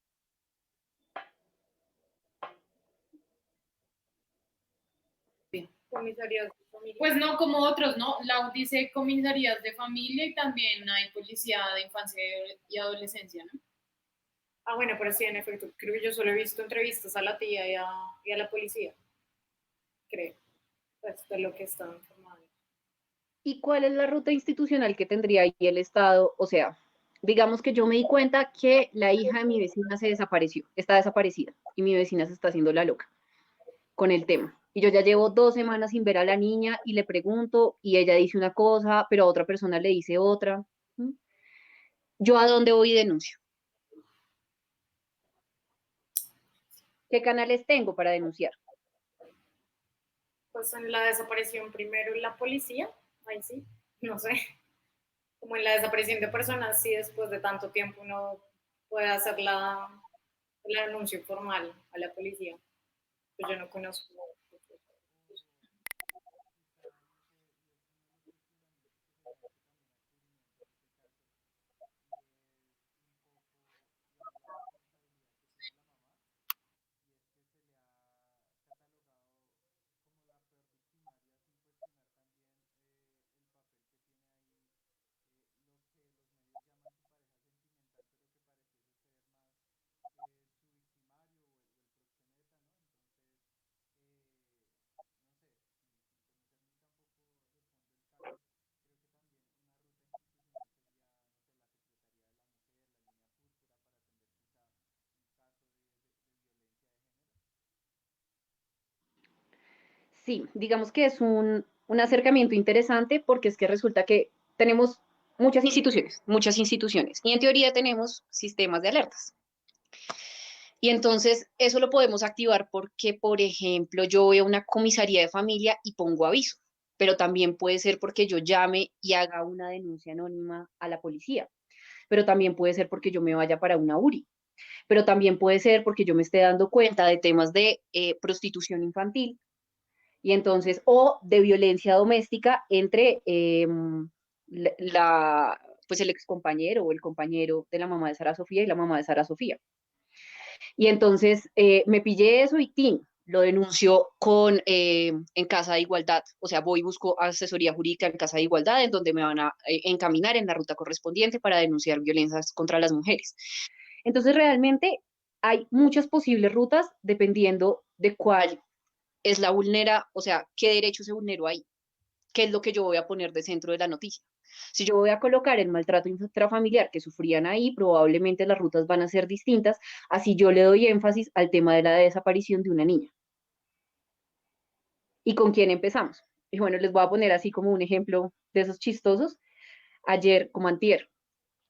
Comisarías de familia. Pues no como otros, ¿no? La dice comisarías de familia y también hay policía de infancia y adolescencia, ¿no? Ah, bueno, pero sí, en efecto, creo que yo solo he visto entrevistas a la tía y a la policía, creo, pues de lo que estaba informado. ¿Y cuál es la ruta institucional que tendría ahí el Estado? O sea, digamos que yo me di cuenta que la hija de mi vecina se desapareció, está desaparecida, y mi vecina se está haciendo la loca con el tema. Y yo ya llevo 2 semanas sin ver a la niña y le pregunto, y ella dice una cosa, pero a otra persona le dice otra. ¿Mm? ¿Yo a dónde voy y denuncio? ¿Qué canales tengo para denunciar? Pues en la desaparición primero la policía, ahí sí, no sé. Como en la desaparición de personas, sí, después de tanto tiempo uno puede hacer el anuncio formal a la policía. Pues yo no conozco. Sí, digamos que es un acercamiento interesante porque es que resulta que tenemos muchas instituciones, y en teoría tenemos sistemas de alertas. Y entonces eso lo podemos activar porque, por ejemplo, yo voy a una comisaría de familia y pongo aviso, pero también puede ser porque yo llame y haga una denuncia anónima a la policía, pero también puede ser porque yo me vaya para una URI, pero también puede ser porque yo me esté dando cuenta de temas de prostitución infantil y entonces, o de violencia doméstica entre pues el excompañero o el compañero de la mamá de Sara Sofía y la mamá de Sara Sofía. Y entonces me pillé eso y ¡tin! Lo denunció en Casa de Igualdad. O sea, voy y busco asesoría jurídica en Casa de Igualdad, en donde me van a encaminar en la ruta correspondiente para denunciar violencias contra las mujeres. Entonces, realmente hay muchas posibles rutas dependiendo de cuál es la o sea, qué derecho se vulneró ahí, qué es lo que yo voy a poner de centro de la noticia. Si yo voy a colocar el maltrato intrafamiliar que sufrían ahí, probablemente las rutas van a ser distintas, así yo le doy énfasis al tema de la desaparición de una niña. ¿Y con quién empezamos? Y bueno, les voy a poner así como un ejemplo de esos chistosos. Ayer, como antier,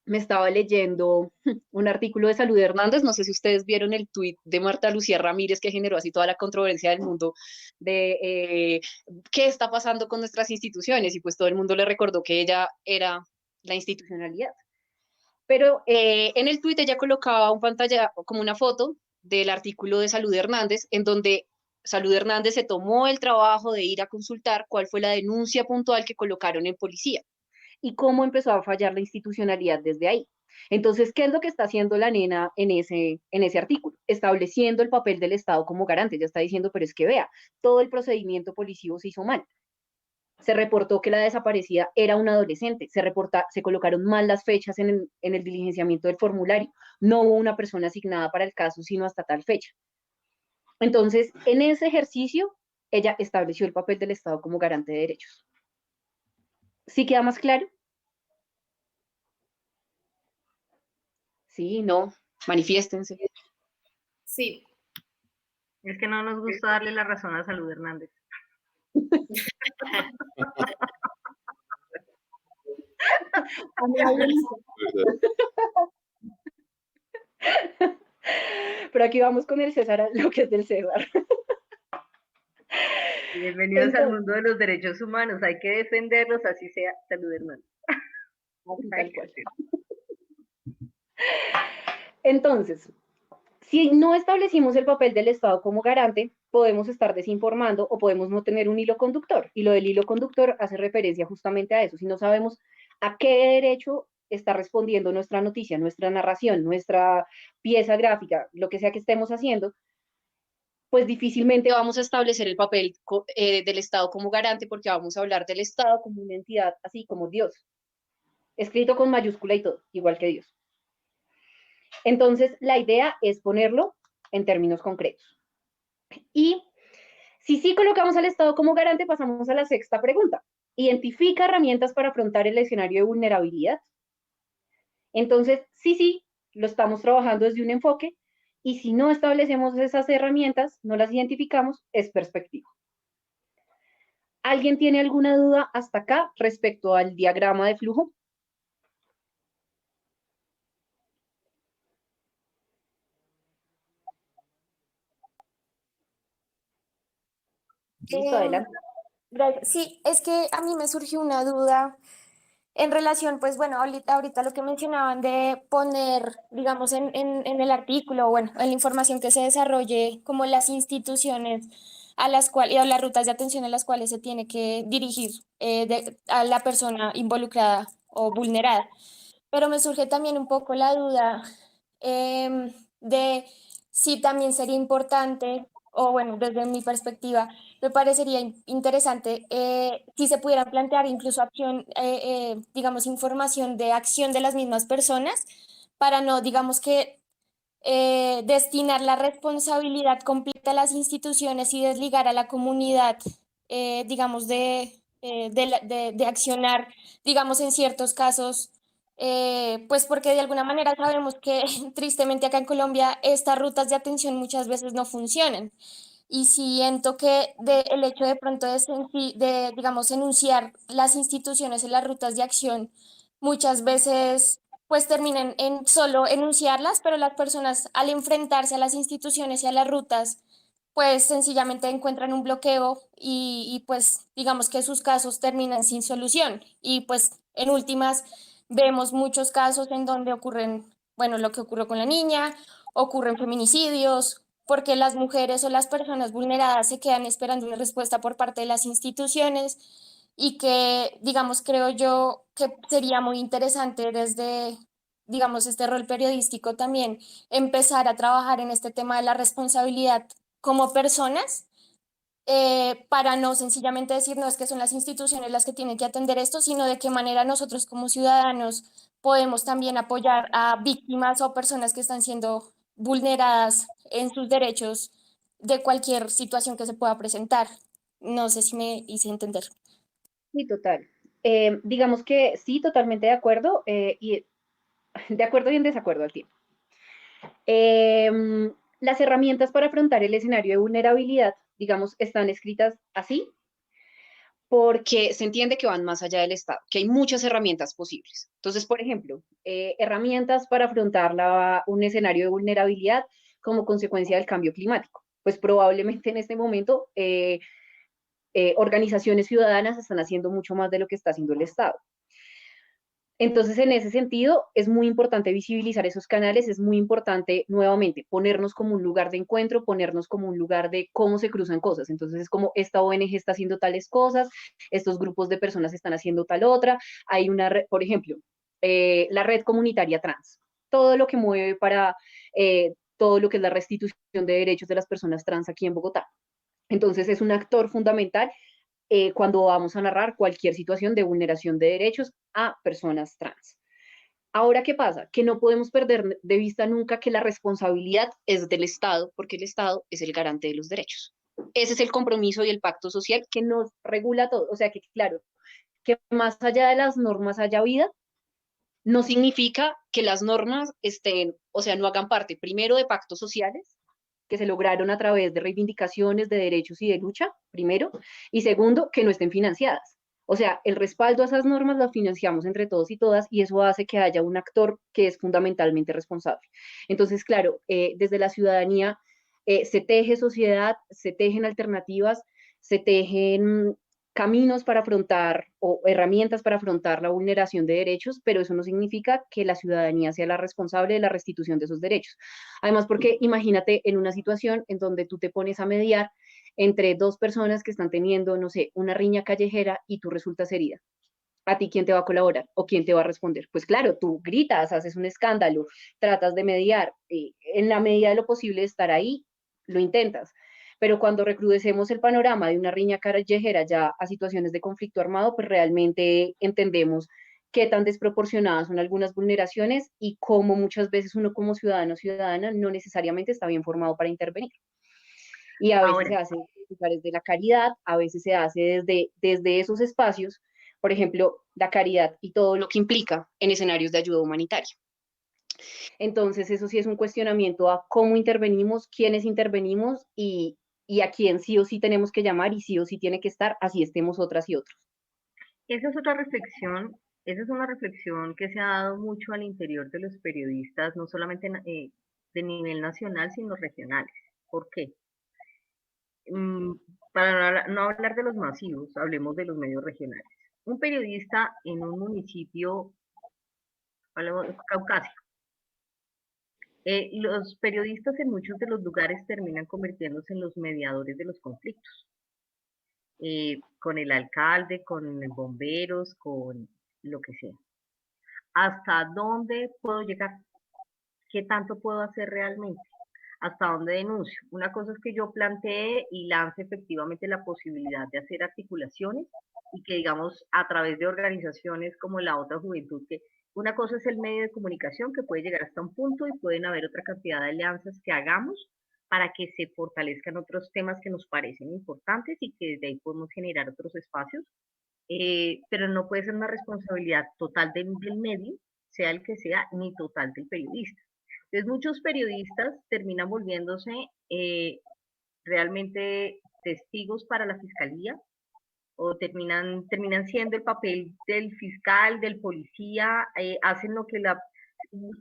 me estaba leyendo un artículo de Salud Hernández, no sé si ustedes vieron el tuit de Marta Lucía Ramírez que generó así toda la controversia del mundo de qué está pasando con nuestras instituciones, y pues todo el mundo le recordó que ella era la institucionalidad. Pero en el tuit ella colocaba un pantalla, como una foto del artículo de Salud Hernández, en donde Salud Hernández se tomó el trabajo de ir a consultar cuál fue la denuncia puntual que colocaron en policía y cómo empezó a fallar la institucionalidad desde ahí. Entonces, ¿qué es lo que está haciendo la nena en ese artículo? Estableciendo el papel del Estado como garante. Ya está diciendo, pero es que vea, todo el procedimiento policivo se hizo mal. Se reportó que la desaparecida era una adolescente, se colocaron mal las fechas en el diligenciamiento del formulario, no hubo una persona asignada para el caso, sino hasta tal fecha. Entonces, en ese ejercicio, ella estableció el papel del Estado como garante de derechos. ¿Sí queda más claro? Sí, no, manifiéstense. Sí. Es que no nos gusta darle la razón a Salud Hernández. Pero aquí vamos con el César, lo que es del César. Bienvenidos al mundo de los derechos humanos, hay que defenderlos, así sea Salud Hernández. Tal cual. Entonces, si no establecimos el papel del Estado como garante, podemos estar desinformando o podemos no tener un hilo conductor. Y lo del hilo conductor hace referencia justamente a eso. Si no sabemos a qué derecho está respondiendo nuestra noticia, nuestra narración, nuestra pieza gráfica, lo que sea que estemos haciendo, pues difícilmente vamos a establecer el papel del Estado como garante, porque vamos a hablar del Estado como una entidad así como Dios, escrito con mayúscula y todo, igual que Dios. Entonces, la idea es ponerlo en términos concretos. Y si sí colocamos al Estado como garante, pasamos a la sexta pregunta. ¿Identifica herramientas para afrontar el escenario de vulnerabilidad? Entonces, sí, lo estamos trabajando desde un enfoque, y si no establecemos esas herramientas, no las identificamos, es perspectiva. ¿Alguien tiene alguna duda hasta acá respecto al diagrama de flujo? Listo, adelante. Sí, es que a mí me surgió una duda en relación, pues bueno, ahorita lo que mencionaban de poner, digamos, en el artículo, bueno, en la información que se desarrolle, como las instituciones a las cuales, o las rutas de atención a las cuales se tiene que dirigir a la persona involucrada o vulnerada. Pero me surge también un poco la duda de si también sería importante, o bueno, desde mi perspectiva, me parecería interesante si se pudieran plantear incluso digamos, información de acción de las mismas personas para no, digamos que destinar la responsabilidad completa a las instituciones y desligar a la comunidad, digamos, de accionar, digamos, en ciertos casos, pues porque de alguna manera sabemos que tristemente acá en Colombia estas rutas de atención muchas veces no funcionan. Y siento que el hecho de pronto digamos, enunciar las instituciones en las rutas de acción muchas veces pues terminan en solo enunciarlas, pero las personas al enfrentarse a las instituciones y a las rutas, pues sencillamente encuentran un bloqueo y pues digamos que sus casos terminan sin solución. Y pues en últimas vemos muchos casos en donde ocurren, bueno, lo que ocurrió con la niña, ocurren feminicidios, porque las mujeres o las personas vulneradas se quedan esperando una respuesta por parte de las instituciones y que, digamos, creo yo que sería muy interesante desde, digamos, este rol periodístico también empezar a trabajar en este tema de la responsabilidad como personas, para no sencillamente decir, no, es que son las instituciones las que tienen que atender esto, sino de qué manera nosotros como ciudadanos podemos también apoyar a víctimas o personas que están siendo vulneradas en sus derechos de cualquier situación que se pueda presentar. No sé si me hice entender. Sí, total. Digamos que sí, totalmente de acuerdo, y de acuerdo y en desacuerdo al tiempo. Las herramientas para afrontar el escenario de vulnerabilidad, digamos, están escritas así, porque se entiende que van más allá del Estado, que hay muchas herramientas posibles. Entonces, por ejemplo, herramientas para afrontar un escenario de vulnerabilidad como consecuencia del cambio climático. Pues probablemente en este momento organizaciones ciudadanas están haciendo mucho más de lo que está haciendo el Estado. Entonces, en ese sentido, es muy importante visibilizar esos canales, es muy importante, nuevamente, ponernos como un lugar de encuentro, ponernos como un lugar de cómo se cruzan cosas. Entonces, es como esta ONG está haciendo tales cosas, estos grupos de personas están haciendo tal otra. Hay una red, por ejemplo, la red comunitaria trans, todo lo que mueve para todo lo que es la restitución de derechos de las personas trans aquí en Bogotá. Entonces, es un actor fundamental cuando vamos a narrar cualquier situación de vulneración de derechos a personas trans. Ahora, ¿qué pasa? Que no podemos perder de vista nunca que la responsabilidad es del Estado, porque el Estado es el garante de los derechos. Ese es el compromiso y el pacto social que nos regula todo. O sea que, claro, que más allá de las normas haya vida, no significa que las normas estén, o sea, no hagan parte primero de pactos sociales que se lograron a través de reivindicaciones de derechos y de lucha, primero, y segundo, que no estén financiadas. O sea, el respaldo a esas normas las financiamos entre todos y todas y eso hace que haya un actor que es fundamentalmente responsable. Entonces, claro, desde la ciudadanía se teje sociedad, se tejen alternativas, se tejen caminos para afrontar o herramientas para afrontar la vulneración de derechos, pero eso no significa que la ciudadanía sea la responsable de la restitución de esos derechos. Además, porque imagínate en una situación en donde tú te pones a mediar entre dos personas que están teniendo, no sé, una riña callejera y tú resultas herida. ¿A ti quién te va a colaborar o quién te va a responder? Pues claro, tú gritas, haces un escándalo, tratas de mediar, en la medida de lo posible de estar ahí, lo intentas. Pero cuando recrudecemos el panorama de una riña callejera ya a situaciones de conflicto armado, pues realmente entendemos qué tan desproporcionadas son algunas vulneraciones y cómo muchas veces uno como ciudadano o ciudadana no necesariamente está bien formado para intervenir. Y a veces Ahora, se hace desde la caridad, a veces se hace desde esos espacios, por ejemplo, la caridad y todo lo que implica en escenarios de ayuda humanitaria. Entonces, eso sí es un cuestionamiento a cómo intervenimos, quiénes intervenimos y a quién sí o sí tenemos que llamar y sí o sí tiene que estar, así estemos otras y otros. esa es otra reflexión, esa es una reflexión que se ha dado mucho al interior de los periodistas, no solamente de nivel nacional, sino regionales. ¿Por qué? Mm, para no hablar de los masivos, hablemos de los medios regionales. Un periodista en un municipio, hablemos de caucásico, los periodistas en muchos de los lugares terminan convirtiéndose en los mediadores de los conflictos, con el alcalde, con bomberos, con lo que sea. ¿Hasta dónde puedo llegar? ¿Qué tanto puedo hacer realmente? ¿Hasta dónde denuncio? Una cosa es que yo plantee y lance efectivamente la posibilidad de hacer articulaciones y que digamos a través de organizaciones como la otra juventud, que una cosa es el medio de comunicación que puede llegar hasta un punto y pueden haber otra cantidad de alianzas que hagamos para que se fortalezcan otros temas que nos parecen importantes y que desde ahí podemos generar otros espacios, pero no puede ser una responsabilidad total del medio, sea el que sea, ni total del periodista. Entonces muchos periodistas terminan volviéndose realmente testigos para la fiscalía o terminan siendo el papel del fiscal, del policía, hacen lo que la...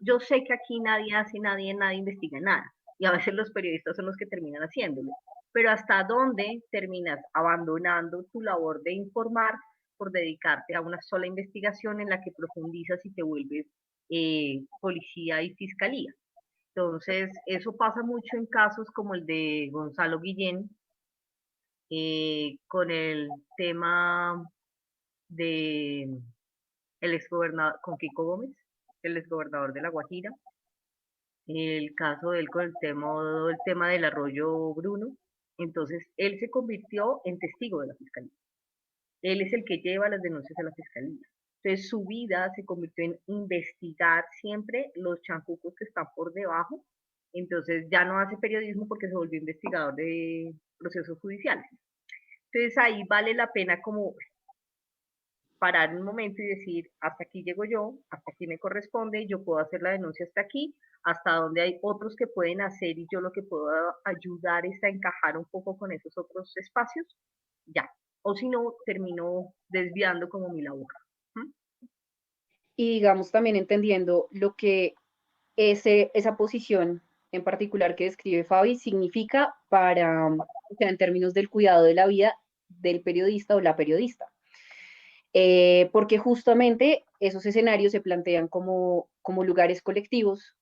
Yo sé que aquí nadie hace, nadie investiga nada y a veces los periodistas son los que terminan haciéndolo, pero ¿hasta dónde terminas abandonando tu labor de informar por dedicarte a una sola investigación en la que profundizas y te vuelves policía y fiscalía? Entonces, eso pasa mucho en casos como el de Gonzalo Guillén, con el tema de el exgobernador, con Kiko Gómez, el exgobernador de La Guajira, el caso de él con el tema del arroyo Bruno. Entonces, él se convirtió en testigo de la fiscalía. Él es el que lleva las denuncias a la fiscalía. Entonces, su vida se convirtió en investigar siempre los chancucos que están por debajo. Entonces, ya no hace periodismo porque se volvió investigador de procesos judiciales. Entonces, ahí vale la pena como parar un momento y decir, hasta aquí llego yo, hasta aquí me corresponde, yo puedo hacer la denuncia hasta aquí, hasta donde hay otros que pueden hacer y yo lo que puedo ayudar es a encajar un poco con esos otros espacios, ya. O si no, termino desviando como mi labor. ¿Mm? Y digamos también entendiendo lo que esa posición en particular que describe Fabi significa para, o sea, en términos del cuidado de la vida del periodista o la periodista. Porque justamente esos escenarios se plantean como lugares colectivos,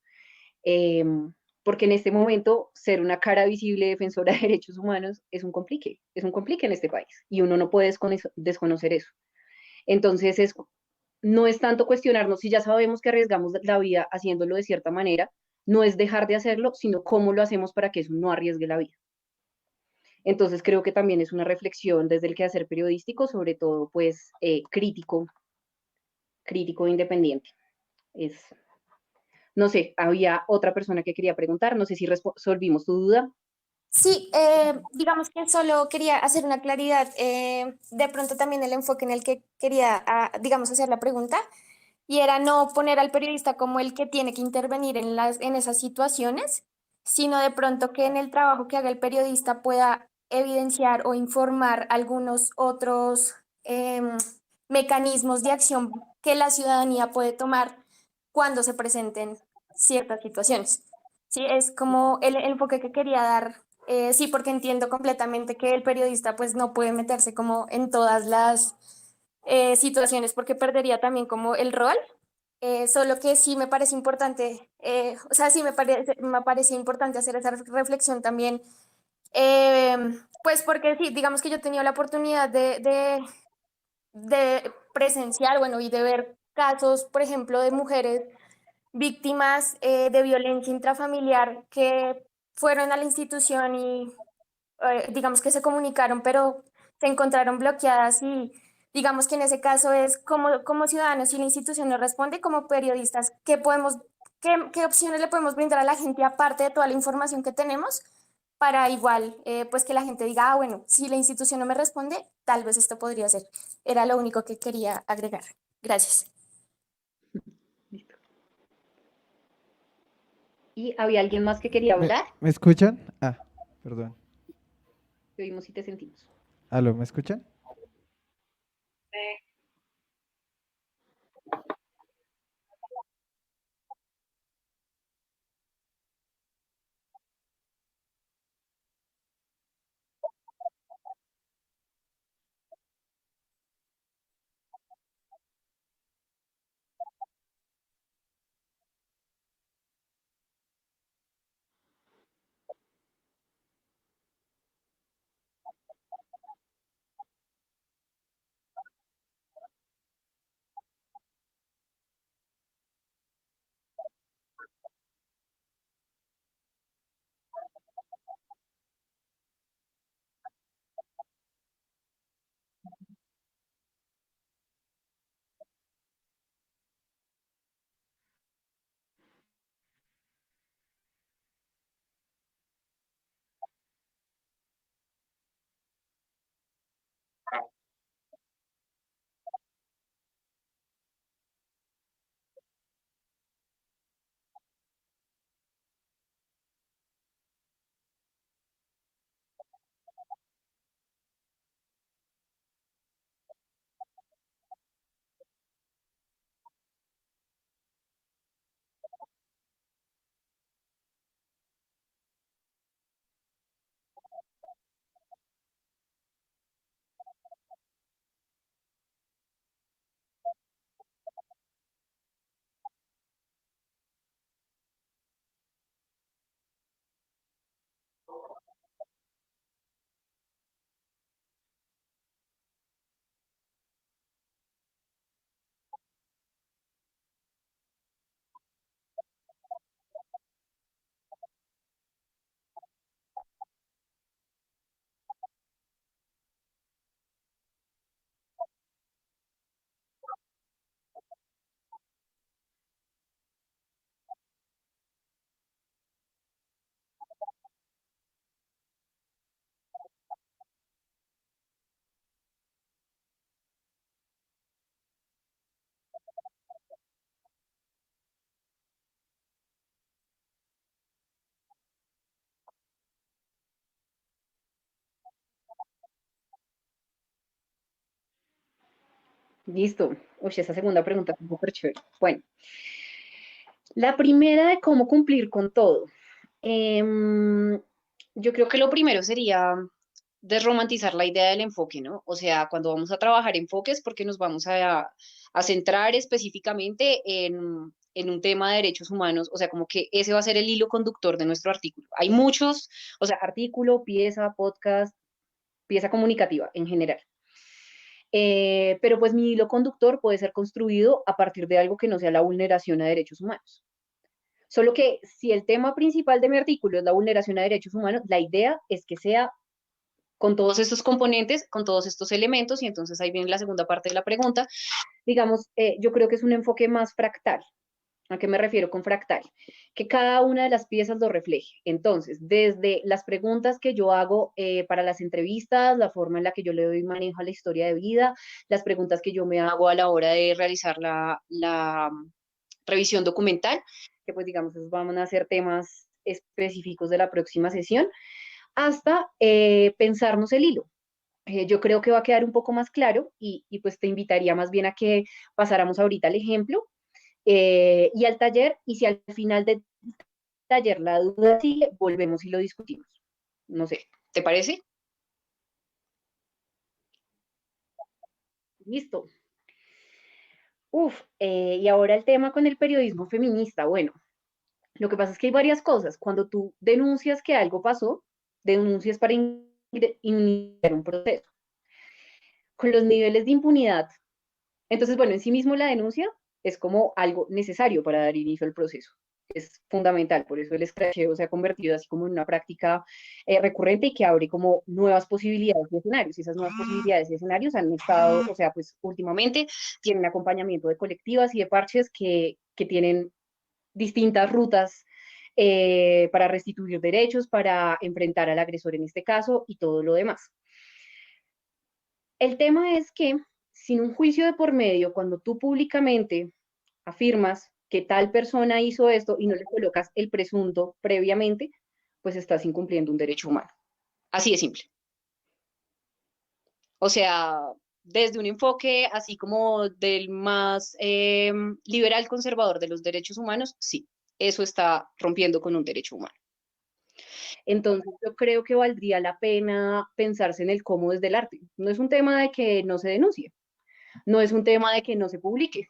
porque en este momento ser una cara visible defensora de derechos humanos es un complique en este país y uno no puede desconocer eso. Entonces no es tanto cuestionarnos si ya sabemos que arriesgamos la vida haciéndolo de cierta manera, no es dejar de hacerlo, sino cómo lo hacemos para que eso no arriesgue la vida. Entonces creo que también es una reflexión desde el quehacer periodístico, sobre todo pues crítico, crítico e independiente. Es, no sé, había otra persona que quería preguntar, no sé si resolvimos tu duda. Sí, digamos que solo quería hacer una claridad, de pronto también el enfoque en el que quería, digamos, hacer la pregunta, y era no poner al periodista como el que tiene que intervenir en esas situaciones, sino de pronto que en el trabajo que haga el periodista pueda evidenciar o informar algunos otros mecanismos de acción que la ciudadanía puede tomar cuando se presenten ciertas situaciones. Sí, es como el enfoque que quería dar. Sí, porque entiendo completamente que el periodista pues no puede meterse como en todas las situaciones porque perdería también como el rol. Solo que sí me parece importante, o sea, sí me parece importante hacer esa reflexión también, pues porque sí, digamos que yo he tenido la oportunidad de presenciar, bueno, y de ver casos, por ejemplo, de mujeres víctimas de violencia intrafamiliar que fueron a la institución y digamos que se comunicaron, pero se encontraron bloqueadas y digamos que en ese caso es como ciudadanos, si la institución no responde, como periodistas, qué opciones le podemos brindar a la gente aparte de toda la información que tenemos para igual, pues que la gente diga, bueno, si la institución no me responde, tal vez esto podría ser. Era lo único que quería agregar. Gracias. ¿Y había alguien más que quería ¿Me, hablar? me escuchan? Ah, perdón. Te oímos y te sentimos. ¿Aló, me escuchan? Listo. Uy, esa segunda pregunta es súper chévere. Bueno, la primera de cómo cumplir con todo. Em, yo creo que lo primero sería desromantizar la idea del enfoque, ¿no? O sea, cuando vamos a trabajar enfoques, porque nos vamos a centrar específicamente en un tema de derechos humanos, o sea, como que ese va a ser el hilo conductor de nuestro artículo. Hay muchos, o sea, artículo, pieza, podcast, pieza comunicativa en general. Pero pues mi hilo conductor puede ser construido a partir de algo que no sea la vulneración a derechos humanos. Solo que si el tema principal de mi artículo es la vulneración a derechos humanos, la idea es que sea con todos estos componentes, con todos estos elementos, y entonces ahí viene la segunda parte de la pregunta. Digamos, yo creo que es un enfoque más fractal. ¿A qué me refiero con fractal? Que cada una de las piezas lo refleje. Entonces, desde las preguntas que yo hago para las entrevistas, la forma en la que yo le doy manejo a la historia de vida, las preguntas que yo me hago a la hora de realizar la revisión documental, que pues digamos, esos van a ser temas específicos de la próxima sesión, hasta pensarnos el hilo. Yo creo que va a quedar un poco más claro y pues te invitaría más bien a que pasáramos ahorita al ejemplo y al taller, y si al final del taller la duda sigue, volvemos y lo discutimos. No sé, ¿te parece? Listo. Y ahora el tema con el periodismo feminista. Bueno, lo que pasa es que hay varias cosas. Cuando tú denuncias que algo pasó, denuncias para iniciar un proceso. Con los niveles de impunidad. Entonces, bueno, en sí mismo la denuncia es como algo necesario para dar inicio al proceso. Es fundamental, por eso el escracheo se ha convertido así como en una práctica recurrente y que abre como nuevas posibilidades y escenarios. Y esas nuevas posibilidades y escenarios han estado, o sea, pues últimamente tienen acompañamiento de colectivas y de parches que tienen distintas rutas para restituir derechos, para enfrentar al agresor en este caso y todo lo demás. El tema es que sin un juicio de por medio, cuando tú públicamente afirmas que tal persona hizo esto y no le colocas el presunto previamente, pues estás incumpliendo un derecho humano. Así de simple. O sea, desde un enfoque así como del más liberal conservador de los derechos humanos, sí, eso está rompiendo con un derecho humano. Entonces yo creo que valdría la pena pensarse en el cómo desde el arte. No es un tema de que no se denuncie, no es un tema de que no se publique,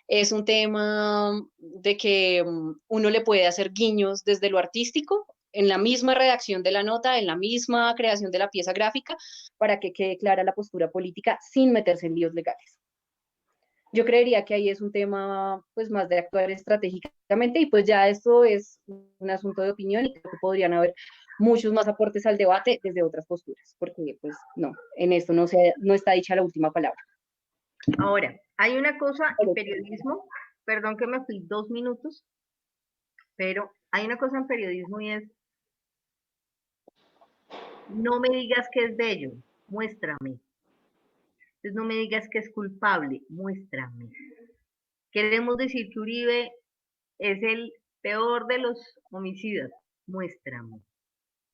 es un tema de que uno le puede hacer guiños desde lo artístico, en la misma redacción de la nota, en la misma creación de la pieza gráfica, para que quede clara la postura política sin meterse en líos legales. Yo creería que ahí es un tema pues más de actuar estratégicamente y pues ya esto es un asunto de opinión y creo que podrían haber muchos más aportes al debate desde otras posturas, porque pues no, en esto no está dicha la última palabra. Ahora, hay una cosa en periodismo, perdón que me fui 2 minutos, pero hay una cosa en periodismo y es, no me digas que es bello, muéstrame. Entonces no me digas que es culpable, muéstrame. Queremos decir que Uribe es el peor de los homicidas, muéstrame.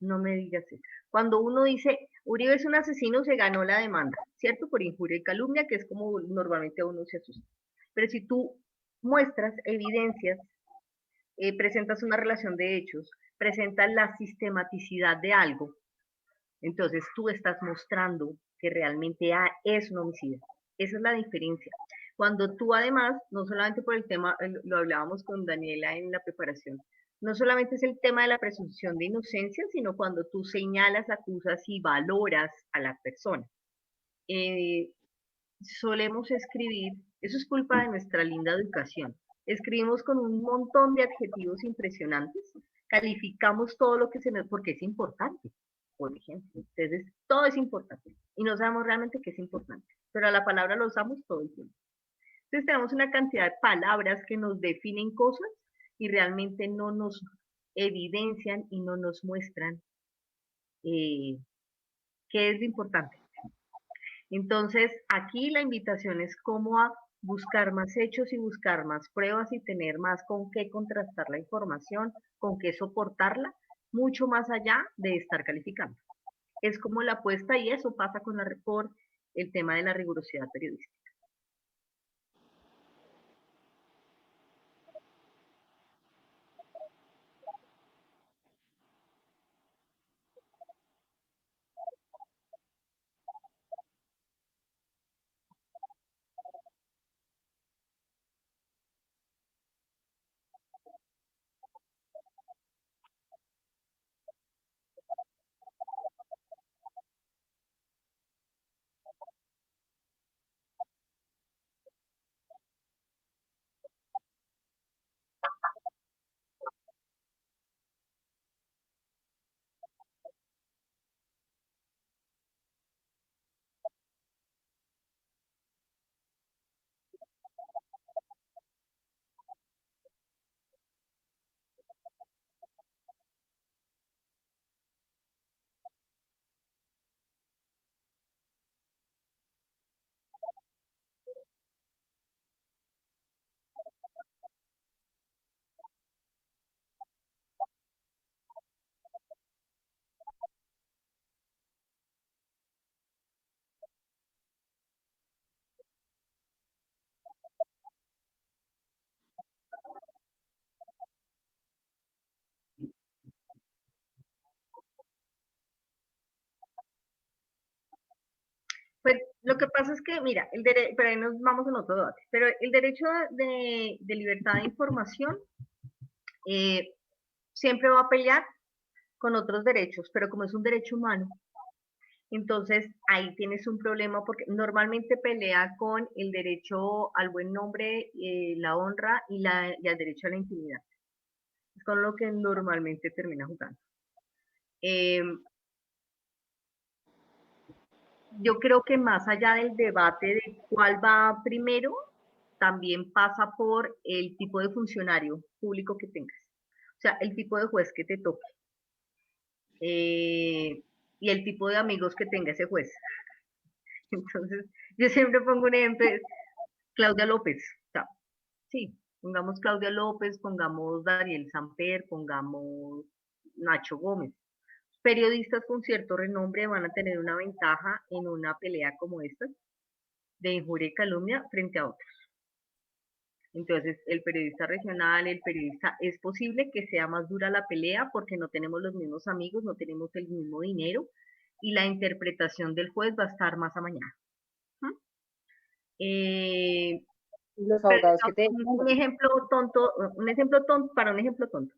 No me digas eso. Cuando uno dice, Uribe es un asesino, se ganó la demanda, ¿cierto? Por injuria y calumnia, que es como normalmente uno se asusta. Pero si tú muestras evidencias, presentas una relación de hechos, presentas la sistematicidad de algo, entonces tú estás mostrando que realmente es un homicida. Esa es la diferencia. Cuando tú además, no solamente por el tema, lo hablábamos con Daniela en la preparación, no solamente es el tema de la presunción de inocencia, sino cuando tú señalas, acusas y valoras a la persona. Solemos escribir, eso es culpa de nuestra linda educación, escribimos con un montón de adjetivos impresionantes, calificamos todo lo que se nos, porque es importante, por ejemplo, entonces todo es importante y no sabemos realmente qué es importante, pero a la palabra lo usamos todo el tiempo. Entonces tenemos una cantidad de palabras que nos definen cosas y realmente no nos evidencian y no nos muestran qué es lo importante. Entonces, aquí la invitación es como a buscar más hechos y buscar más pruebas y tener más con qué contrastar la información, con qué soportarla, mucho más allá de estar calificando. Es como la apuesta y eso pasa con por el tema de la rigurosidad periodística. Lo que pasa es que, mira, pero ahí nos vamos en otro debate, pero el derecho de libertad de información siempre va a pelear con otros derechos, pero como es un derecho humano, entonces ahí tienes un problema porque normalmente pelea con el derecho al buen nombre, la honra y al derecho a la intimidad. Es con lo que normalmente termina jugando. Yo creo que más allá del debate de cuál va primero, también pasa por el tipo de funcionario público que tengas. O sea, el tipo de juez que te toque. Y el tipo de amigos que tenga ese juez. Entonces, yo siempre pongo un ejemplo, Claudia López. O sea, sí, pongamos Claudia López, pongamos Daniel Samper, pongamos Nacho Gómez. Periodistas con cierto renombre van a tener una ventaja en una pelea como esta, de injuria y calumnia, frente a otros. Entonces, el periodista regional, el periodista, es posible que sea más dura la pelea porque no tenemos los mismos amigos, no tenemos el mismo dinero y la interpretación del juez va a estar más amañada. Los abogados que te... Un ejemplo tonto, para un ejemplo tonto.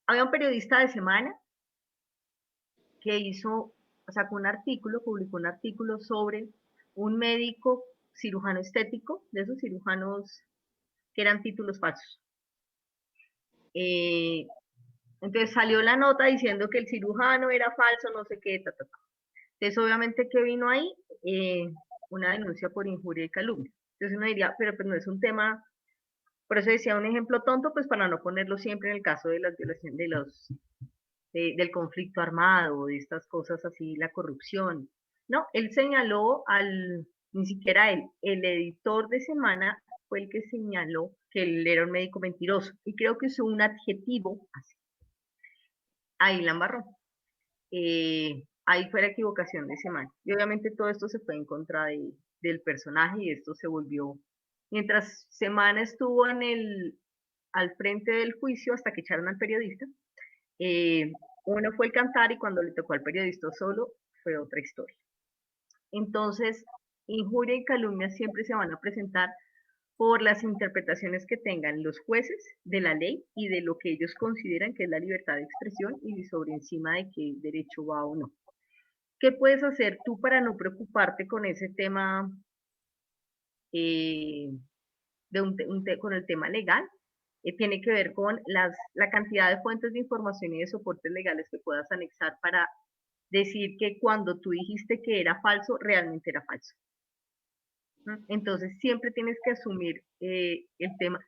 Había un periodista de Semana que sacó un artículo, publicó un artículo sobre un médico cirujano estético, de esos cirujanos que eran títulos falsos. Entonces salió la nota diciendo que el cirujano era falso, no sé qué, Entonces obviamente que vino ahí una denuncia por injuria y calumnia. Entonces uno diría, pero pues no es un tema, por eso decía un ejemplo tonto, pues para no ponerlo siempre en el caso de las violaciones del conflicto armado, de estas cosas así, la corrupción. No, él señaló ni siquiera él, el editor de Semana fue el que señaló que él era un médico mentiroso y creo que usó un adjetivo así. Ahí la embarró. Ahí fue la equivocación de Semana. Y obviamente todo esto se fue en contra del personaje y esto se volvió, mientras Semana estuvo al frente del juicio hasta que echaron al periodista, uno fue el cantar y cuando le tocó al periodista solo fue otra historia. Entonces, injuria y calumnia siempre se van a presentar por las interpretaciones que tengan los jueces de la ley y de lo que ellos consideran que es la libertad de expresión y sobre encima de qué derecho va o no. ¿Qué puedes hacer tú para no preocuparte con ese tema, con el tema legal? Tiene que ver con la cantidad de fuentes de información y de soportes legales que puedas anexar para decir que cuando tú dijiste que era falso, realmente era falso. Entonces siempre tienes que asumir el tema.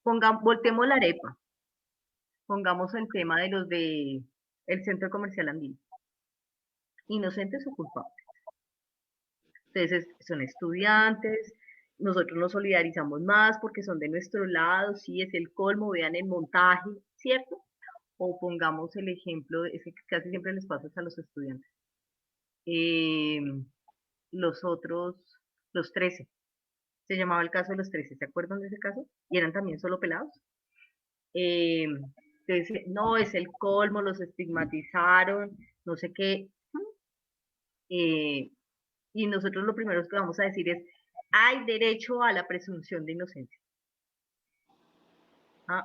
Voltemos la arepa. Pongamos el tema de los del Centro Comercial Andino. Inocentes o culpables. Entonces son estudiantes, nosotros nos solidarizamos más porque son de nuestro lado, sí, es el colmo, vean el montaje, ¿cierto? O pongamos el ejemplo, es que casi siempre les pasa a los estudiantes. Los otros, los 13, se llamaba el caso de los 13, ¿se acuerdan de ese caso? Y eran también solo pelados. Entonces, no, es el colmo, los estigmatizaron, no sé qué. Y nosotros lo primero que vamos a decir es, hay derecho a la presunción de inocencia.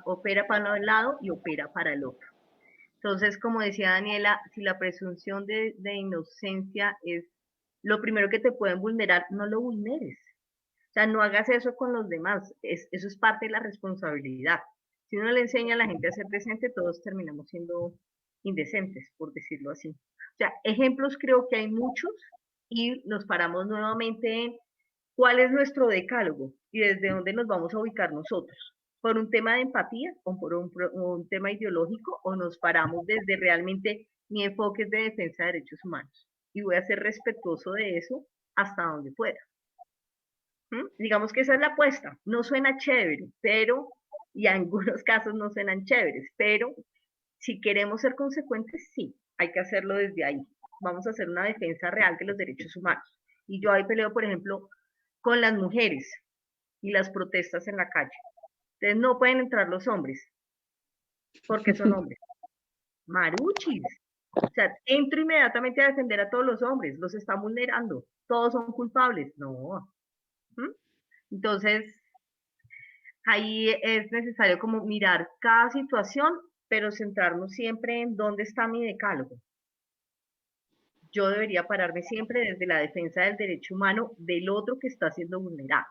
Opera para un lado y opera para el otro. Entonces, como decía Daniela, si la presunción de inocencia es lo primero que te pueden vulnerar, no lo vulneres. O sea, no hagas eso con los demás. Eso es parte de la responsabilidad. Si uno le enseña a la gente a ser decente, todos terminamos siendo indecentes, por decirlo así. O sea, ejemplos creo que hay muchos y nos paramos nuevamente en cuál es nuestro decálogo y desde dónde nos vamos a ubicar nosotros. ¿Por un tema de empatía o por un tema ideológico o nos paramos desde realmente mi enfoque es de defensa de derechos humanos? Y voy a ser respetuoso de eso hasta donde pueda. Digamos que esa es la apuesta. No suena chévere, pero, y en algunos casos no suenan chéveres, pero si queremos ser consecuentes, sí, hay que hacerlo desde ahí. Vamos a hacer una defensa real de los derechos humanos. Y yo ahí peleo, por ejemplo, con las mujeres y las protestas en la calle. Entonces no pueden entrar los hombres, porque son hombres. Maruchis, O sea, entro inmediatamente a defender a todos los hombres, los están vulnerando, todos son culpables. No. ¿Mm? Entonces, ahí es necesario como mirar cada situación, pero centrarnos siempre en dónde está mi decálogo. Yo debería pararme siempre desde la defensa del derecho humano del otro que está siendo vulnerado.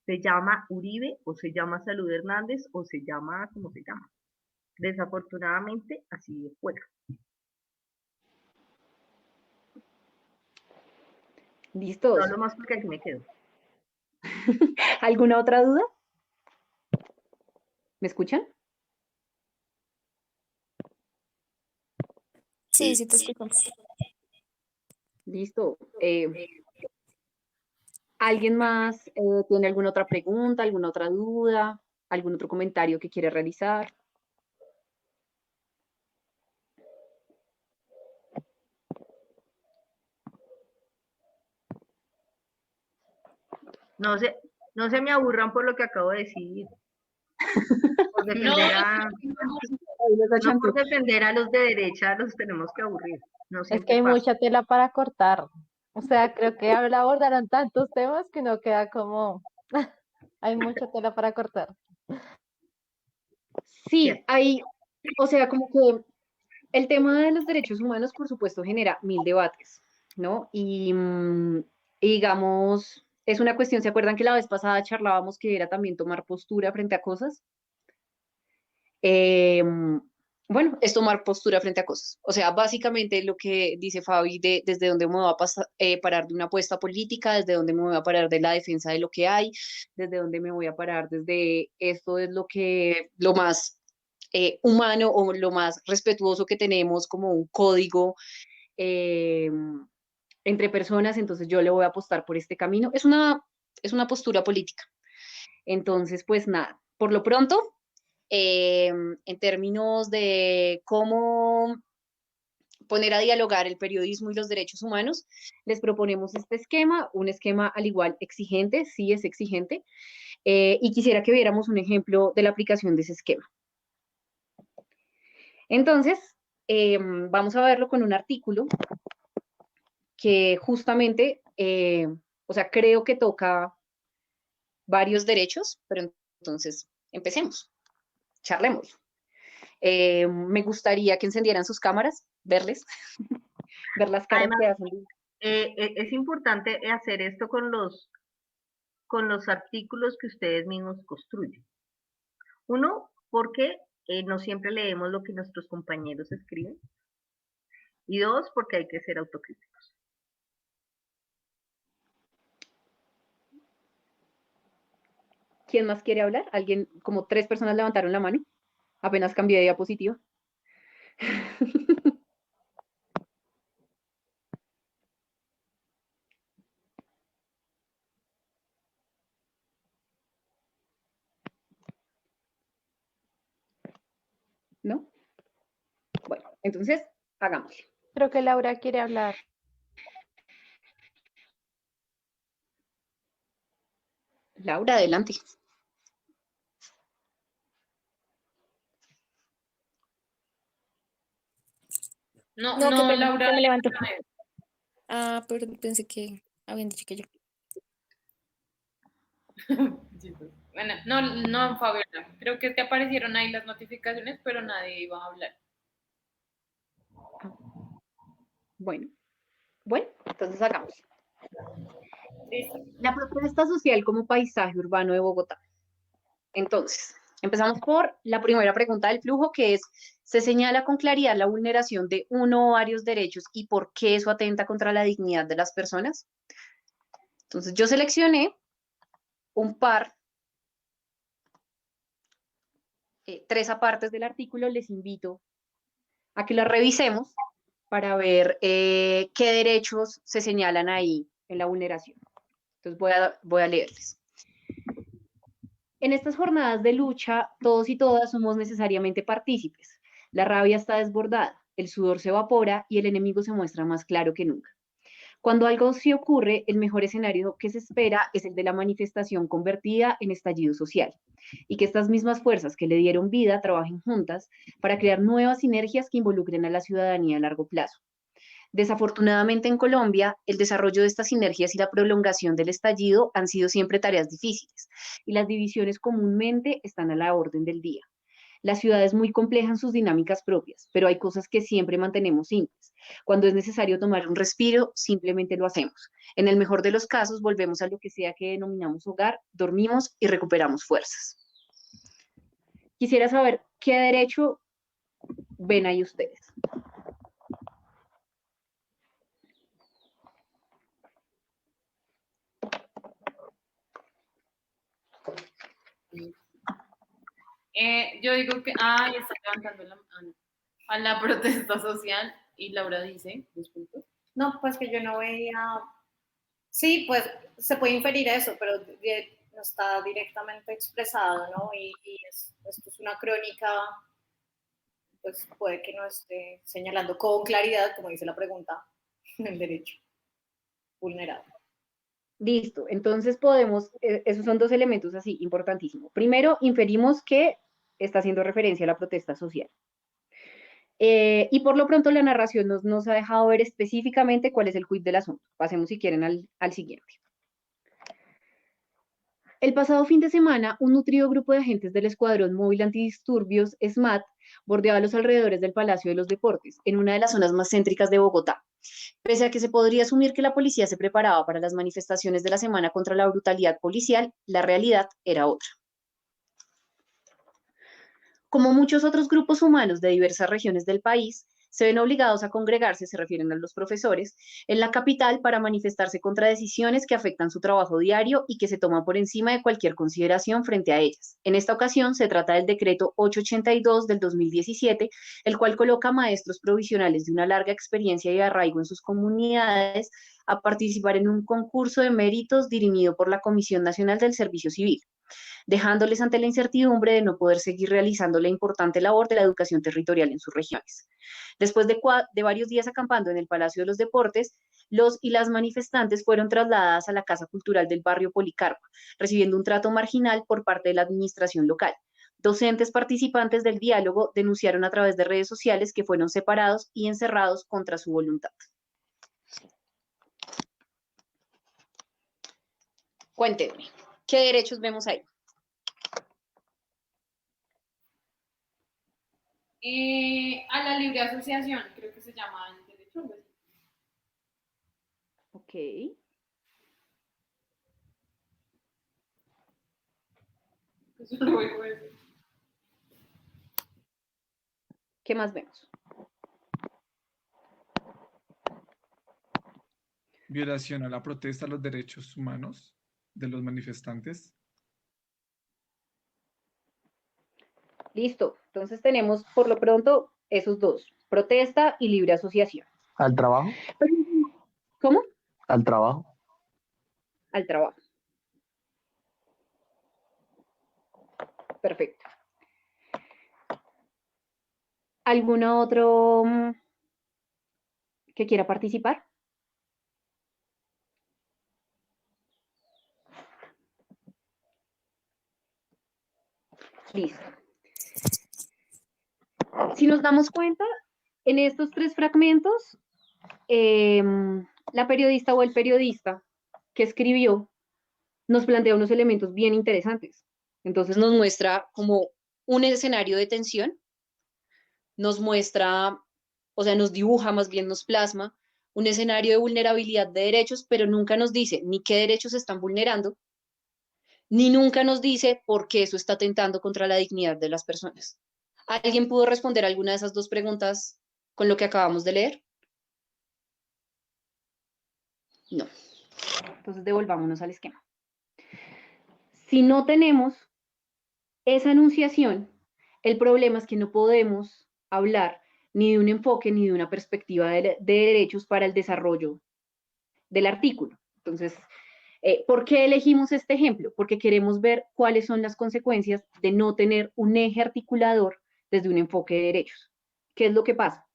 Se llama Uribe, o se llama Salud Hernández, o se llama como se llama. Desafortunadamente, así fue. ¿Listos? No hablo más porque aquí me quedo. ¿Alguna otra duda? ¿Me escuchan? Sí, sí te escucho. Listo. ¿Alguien más tiene alguna otra pregunta, alguna otra duda, algún otro comentario que quiere realizar? No se me aburran por lo que acabo de decir. Por defender no por defender a los de derecha los tenemos que aburrir. No Es siempre que hay pasa. mucha tela para cortar. O sea, creo que abordaron tantos temas que no queda como... Hay mucha tela para cortar. Sí, hay, o sea, como que el tema de los derechos humanos, por supuesto, genera mil debates, ¿no? Y digamos, es una cuestión, ¿se acuerdan que la vez pasada charlábamos que era también tomar postura frente a cosas? Bueno, es tomar postura frente a cosas. O sea, básicamente lo que dice Fabi de desde dónde me voy a parar de una apuesta política, desde dónde me voy a parar de la defensa de lo que hay, desde dónde me voy a parar desde esto es lo más humano o lo más respetuoso que tenemos como un código eh, entre personas, entonces yo le voy a apostar por este camino. Es una postura política. Entonces, pues nada, por lo pronto, en términos de cómo poner a dialogar el periodismo y los derechos humanos, les proponemos este esquema, un esquema al igual exigente, sí es exigente, y quisiera que viéramos un ejemplo de la aplicación de ese esquema. Entonces, vamos a verlo con un artículo que justamente, o sea, creo que toca varios derechos, pero entonces empecemos, charlemos. Me gustaría que encendieran sus cámaras, verles, ver las caras Además, que hacen. es importante hacer esto con los artículos que ustedes mismos construyen. Uno, porque no siempre leemos lo que nuestros compañeros escriben. Y dos, porque hay que ser autocríticos. ¿Quién más quiere hablar? ¿Alguien? Como 3 personas levantaron la mano. Apenas cambié de diapositiva. ¿No? Bueno, entonces, hagámoslo. Creo que Laura quiere hablar. Laura, adelante. No, No, qué no, pena, Laura. que me levanto. Ah, pero pensé que habían dicho que yo. Bueno, no, Fabiola. Creo que te aparecieron ahí las notificaciones, pero nadie iba a hablar. Bueno, entonces hagamos. La propuesta social como paisaje urbano de Bogotá. Entonces, empezamos por la primera pregunta del flujo, que es, ¿se señala con claridad la vulneración de uno o varios derechos y por qué eso atenta contra la dignidad de las personas? Entonces, yo seleccioné un par, 3 apartes del artículo, les invito a que lo revisemos para ver qué derechos se señalan ahí en la vulneración. Entonces, voy a leerles. En estas jornadas de lucha, todos y todas somos necesariamente partícipes. La rabia está desbordada, el sudor se evapora y el enemigo se muestra más claro que nunca. Cuando algo sí ocurre, el mejor escenario que se espera es el de la manifestación convertida en estallido social y que estas mismas fuerzas que le dieron vida trabajen juntas para crear nuevas sinergias que involucren a la ciudadanía a largo plazo. Desafortunadamente en Colombia, el desarrollo de estas sinergias y la prolongación del estallido han sido siempre tareas difíciles y las divisiones comúnmente están a la orden del día. La ciudad es muy compleja en sus dinámicas propias, pero hay cosas que siempre mantenemos simples. Cuando es necesario tomar un respiro, simplemente lo hacemos. En el mejor de los casos, volvemos a lo que sea que denominamos hogar, dormimos y recuperamos fuerzas. Quisiera saber qué derecho ven ahí ustedes. Yo digo que, está levantando la mano a la protesta social y Laura dice, disculpe. No, pues que yo no veía, sí, pues se puede inferir eso, pero no está directamente expresado, ¿no? Y esto es una crónica, pues puede que no esté señalando con claridad, como dice la pregunta, el derecho vulnerado. Listo, entonces esos son dos elementos así importantísimos. Primero, inferimos que está haciendo referencia a la protesta social. Y por lo pronto la narración nos ha dejado ver específicamente cuál es el quid del asunto. Pasemos si quieren al siguiente. El pasado fin de semana, un nutrido grupo de agentes del Escuadrón Móvil Antidisturbios, SMAT, bordeaba los alrededores del Palacio de los Deportes, en una de las zonas más céntricas de Bogotá. Pese a que se podría asumir que la policía se preparaba para las manifestaciones de la semana contra la brutalidad policial, la realidad era otra. Como muchos otros grupos humanos de diversas regiones del país, se ven obligados a congregarse, se refieren a los profesores, en la capital para manifestarse contra decisiones que afectan su trabajo diario y que se toman por encima de cualquier consideración frente a ellas. En esta ocasión se trata del decreto 882 del 2017, el cual coloca a maestros provisionales de una larga experiencia y arraigo en sus comunidades a participar en un concurso de méritos dirimido por la Comisión Nacional del Servicio Civil, dejándoles ante la incertidumbre de no poder seguir realizando la importante labor de la educación territorial en sus regiones. Después de varios días acampando en el Palacio de los Deportes, los y las manifestantes fueron trasladadas a la Casa Cultural del barrio Policarpa, recibiendo un trato marginal por parte de la administración local. Docentes participantes del diálogo denunciaron a través de redes sociales que fueron separados y encerrados contra su voluntad. Cuéntenme, ¿qué derechos vemos ahí? A la libre asociación, creo que se llama el derecho. Ok. Eso lo voy a decir. ¿Qué más vemos? Violación a la protesta a los derechos humanos de los manifestantes. Listo, entonces tenemos por lo pronto esos dos, protesta y libre asociación. ¿Al trabajo? ¿Cómo? ¿Al trabajo? Al trabajo. Perfecto. ¿Alguno otro que quiera participar? Listo. Si nos damos cuenta, en estos tres fragmentos, la periodista o el periodista que escribió nos plantea unos elementos bien interesantes. Entonces nos muestra como un escenario de tensión, nos muestra, o sea, nos dibuja, más bien nos plasma un escenario de vulnerabilidad de derechos, pero nunca nos dice ni qué derechos se están vulnerando, ni nunca nos dice por qué eso está atentando contra la dignidad de las personas. ¿Alguien pudo responder alguna de esas dos preguntas con lo que acabamos de leer? No. Entonces devolvámonos al esquema. Si no tenemos esa enunciación, el problema es que no podemos hablar ni de un enfoque ni de una perspectiva de derechos para el desarrollo del artículo. Entonces, ¿por qué elegimos este ejemplo? Porque queremos ver cuáles son las consecuencias de no tener un eje articulador desde un enfoque de derechos. ¿Qué es lo que pasa?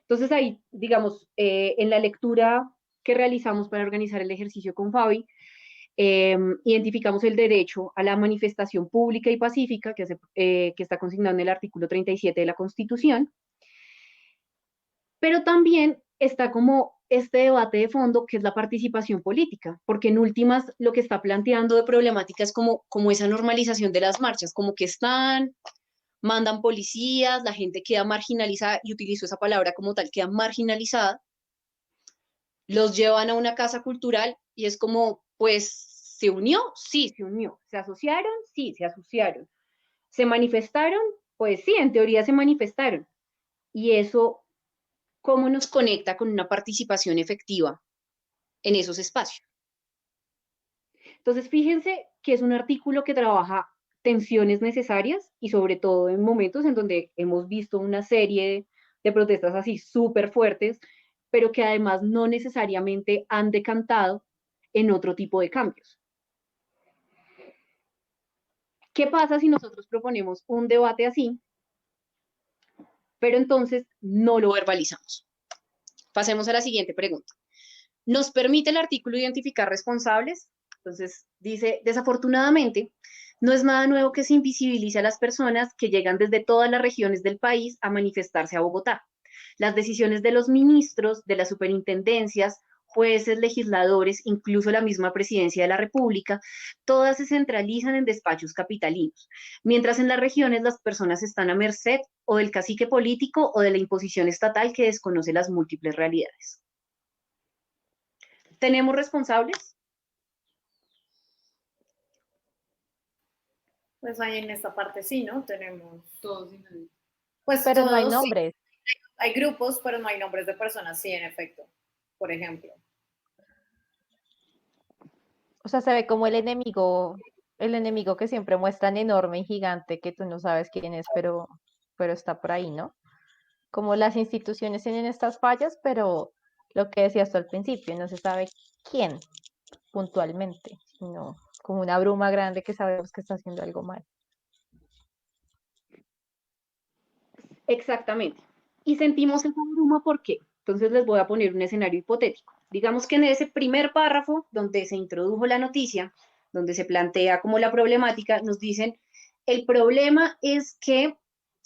Entonces ahí, digamos, en la lectura que realizamos para organizar el ejercicio con Fabi, identificamos el derecho a la manifestación pública y pacífica, que está consignado en el artículo 37 de la Constitución, pero también está como este debate de fondo que es la participación política, porque en últimas lo que está planteando de problemática es como esa normalización de las marchas, como que mandan policías, la gente queda marginalizada, y utilizo esa palabra como tal, queda marginalizada, los llevan a una casa cultural y es como, pues, ¿se unió? Sí, se unió. ¿Se asociaron? Sí, se asociaron. ¿Se manifestaron? Pues sí, en teoría se manifestaron. Y eso, ¿cómo nos conecta con una participación efectiva en esos espacios? Entonces, fíjense que es un artículo que trabaja tensiones necesarias y sobre todo en momentos en donde hemos visto una serie de protestas así súper fuertes, pero que además no necesariamente han decantado en otro tipo de cambios. ¿Qué pasa si nosotros proponemos un debate así, pero entonces no lo verbalizamos? Pasemos a la siguiente pregunta. ¿Nos permite el artículo identificar responsables? Entonces dice, desafortunadamente, no es nada nuevo que se invisibilice a las personas que llegan desde todas las regiones del país a manifestarse a Bogotá. Las decisiones de los ministros, de las superintendencias, jueces, legisladores, incluso la misma presidencia de la República, todas se centralizan en despachos capitalinos, mientras en las regiones las personas están a merced o del cacique político o de la imposición estatal que desconoce las múltiples realidades. ¿Tenemos responsables? Pues ahí en esta parte sí, ¿no? Tenemos Todos y nadie. pues Pero no hay todos, sí. nombres. Hay grupos, pero no hay nombres de personas, sí, en efecto, por ejemplo. O sea, se ve como el enemigo que siempre muestran enorme y gigante, que tú no sabes quién es, pero está por ahí, ¿no? Como las instituciones tienen estas fallas, pero lo que decías tú al principio, no se sabe quién puntualmente, sino como una bruma grande que sabemos que está haciendo algo mal. Exactamente. Y sentimos esa bruma, ¿por qué? Entonces les voy a poner un escenario hipotético. Digamos que en ese primer párrafo donde se introdujo la noticia, donde se plantea como la problemática, nos dicen, el problema es que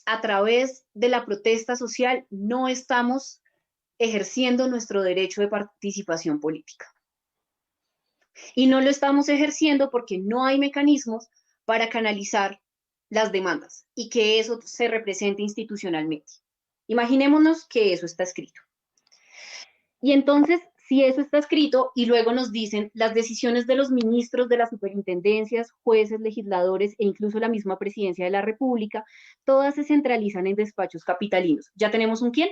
a través de la protesta social no estamos ejerciendo nuestro derecho de participación política. Y no lo estamos ejerciendo porque no hay mecanismos para canalizar las demandas y que eso se represente institucionalmente. Imaginémonos que eso está escrito. Y entonces, si eso está escrito y luego nos dicen las decisiones de los ministros de las superintendencias, jueces, legisladores e incluso la misma presidencia de la República, todas se centralizan en despachos capitalinos. ¿Ya tenemos un quién?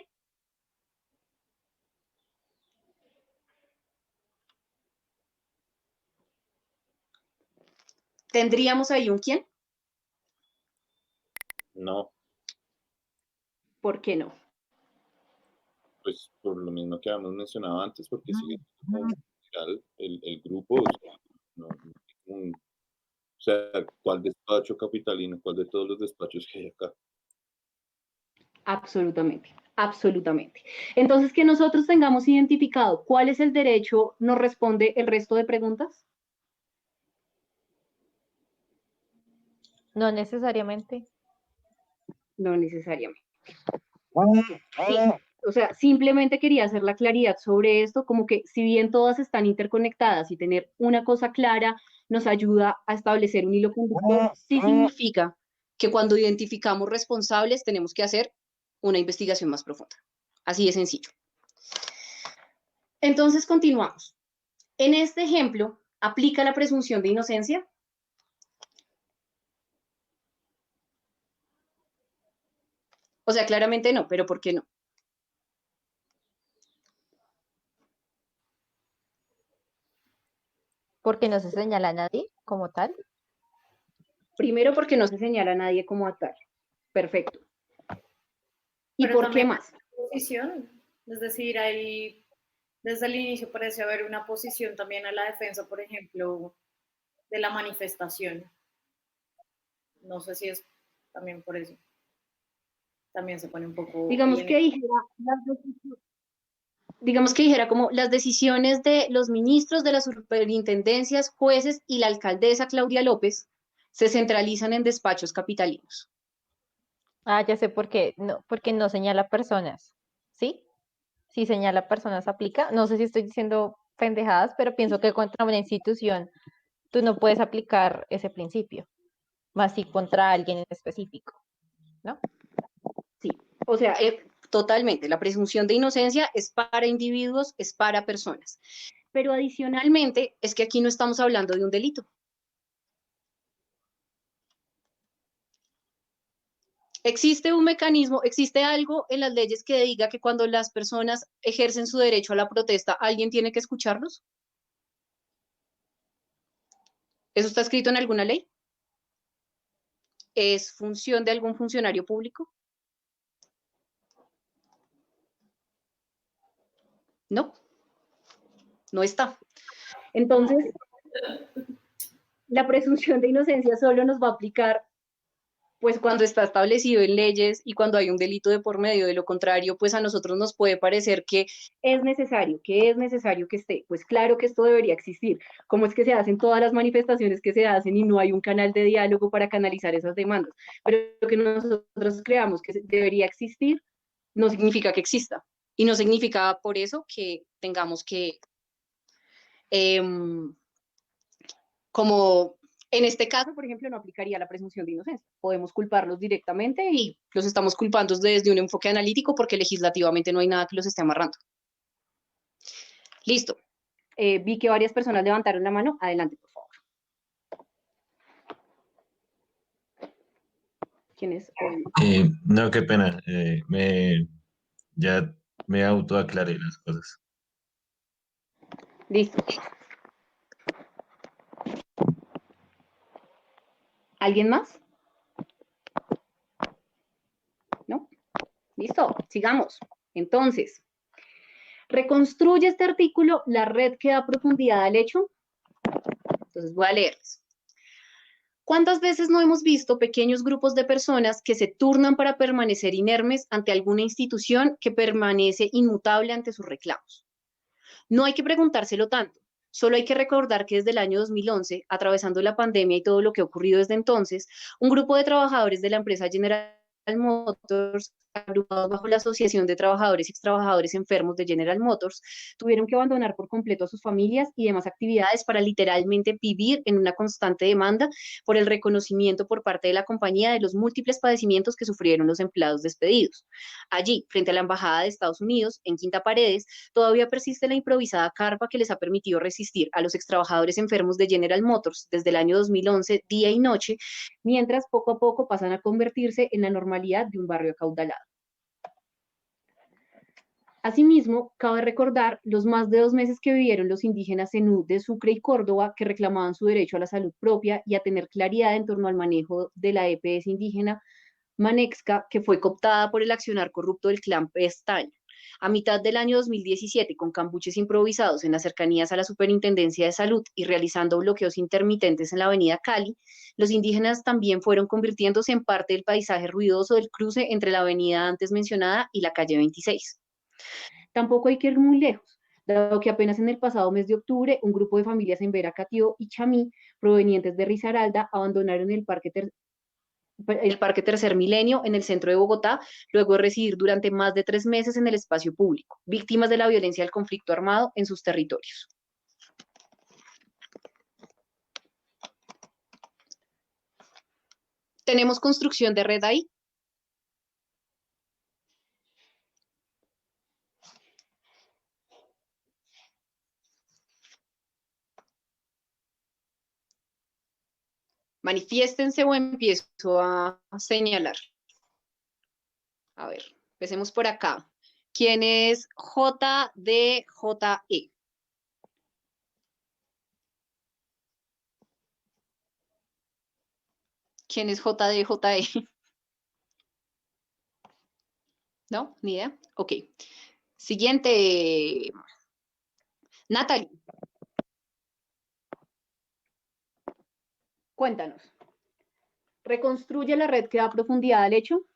¿Tendríamos ahí un quién? No, ¿Por qué no? pues por lo mismo que habíamos mencionado antes, porque sigue siendo como general el grupo, o sea, no hay como o sea, ¿cuál despacho capitalino? ¿Cuál de todos los despachos que hay acá? Absolutamente, absolutamente. Entonces, que nosotros tengamos identificado cuál es el derecho, ¿nos responde el resto de preguntas? No necesariamente. No necesariamente. Sí, o sea, simplemente quería hacer la claridad sobre esto, como que si bien todas están interconectadas y tener una cosa clara nos ayuda a establecer un hilo conductor, sí significa que cuando identificamos responsables tenemos que hacer una investigación más profunda. Así de sencillo. Entonces, continuamos. En este ejemplo, ¿aplica la presunción de inocencia? O sea, claramente no, pero ¿por qué no? Porque no se señala a nadie como tal. Primero, porque no se señala a nadie como a tal. Perfecto. ¿Y Pero por qué también más? posición, es decir, ahí desde el inicio parece haber una posición también a la defensa, por ejemplo, de la manifestación. No sé si es también por eso. También se pone un poco el Digamos que enemigo. dijera las decisiones. digamos que dijera como las decisiones de los ministros de las superintendencias, jueces y la alcaldesa Claudia López se centralizan en despachos capitalinos. Ah, ya sé por qué. No, porque no señala personas. ¿Sí? Si señala personas aplica. No sé si estoy diciendo pendejadas, pero pienso que contra una institución tú no puedes aplicar ese principio, más si contra alguien en específico, ¿no? Sí, o sea, totalmente, la presunción de inocencia es para individuos, es para personas. Pero adicionalmente, es que aquí no estamos hablando de un delito. Existe un mecanismo, existe algo en las leyes que diga que cuando las personas ejercen su derecho a la protesta, alguien tiene que escucharlos. ¿Eso está escrito en alguna ley? ¿Es función de algún funcionario público? No, no está. Entonces, la presunción de inocencia solo nos va a aplicar pues cuando está establecido en leyes y cuando hay un delito de por medio. De lo contrario, pues a nosotros nos puede parecer que es necesario que esté. Pues claro que esto debería existir. ¿Cómo es que se hacen todas las manifestaciones que se hacen y no hay un canal de diálogo para canalizar esas demandas? Pero lo que nosotros creamos que debería existir no significa que exista. Y no significa por eso que tengamos que, como en este caso, por ejemplo, no aplicaría la presunción de inocencia. Podemos culparlos directamente y los estamos culpando desde un enfoque analítico porque legislativamente no hay nada que los esté amarrando. Listo. Vi que varias personas levantaron la mano. Adelante, por favor. ¿Quién es? No, qué pena. Ya me autoaclaré las cosas. Listo. ¿Alguien más? ¿No? Listo, sigamos. Entonces, reconstruye este artículo la red que da profundidad al hecho. Entonces voy a leerles. ¿Cuántas veces no hemos visto pequeños grupos de personas que se turnan para permanecer inermes ante alguna institución que permanece inmutable ante sus reclamos? No hay que preguntárselo tanto, solo hay que recordar que desde el año 2011, atravesando la pandemia y todo lo que ha ocurrido desde entonces, un grupo de trabajadores de la empresa General Motors, agrupados bajo la Asociación de Trabajadores y Extrabajadores Enfermos de General Motors, tuvieron que abandonar por completo a sus familias y demás actividades para literalmente vivir en una constante demanda por el reconocimiento por parte de la compañía de los múltiples padecimientos que sufrieron los empleados despedidos. Allí, frente a la Embajada de Estados Unidos, en Quinta Paredes, todavía persiste la improvisada carpa que les ha permitido resistir a los extrabajadores enfermos de General Motors desde el año 2011, día y noche, mientras poco a poco pasan a convertirse en la normalidad de un barrio acaudalado. Asimismo, cabe recordar los más de 2 meses que vivieron los indígenas zenú de Sucre y Córdoba que reclamaban su derecho a la salud propia y a tener claridad en torno al manejo de la EPS indígena Manexca, que fue cooptada por el accionar corrupto del clan Pestaña. A mitad del año 2017, con cambuches improvisados en las cercanías a la Superintendencia de Salud y realizando bloqueos intermitentes en la avenida Cali, los indígenas también fueron convirtiéndose en parte del paisaje ruidoso del cruce entre la avenida antes mencionada y la calle 26. Tampoco hay que ir muy lejos, dado que apenas en el pasado mes de octubre, un grupo de familias en Veracatió y Chamí, provenientes de Risaralda, abandonaron el Parque Tercer Milenio en el centro de Bogotá, luego de residir durante más de 3 meses en el espacio público, víctimas de la violencia del conflicto armado en sus territorios. ¿Tenemos construcción de red ahí? Manifiéstense o empiezo a señalar. A ver, empecemos por acá. ¿Quién es JDJE? ¿Quién es JDJE? ¿No? Ni idea. Ok. Siguiente. Natalie. Cuéntanos. ¿Reconstruye la red que da profundidad al hecho?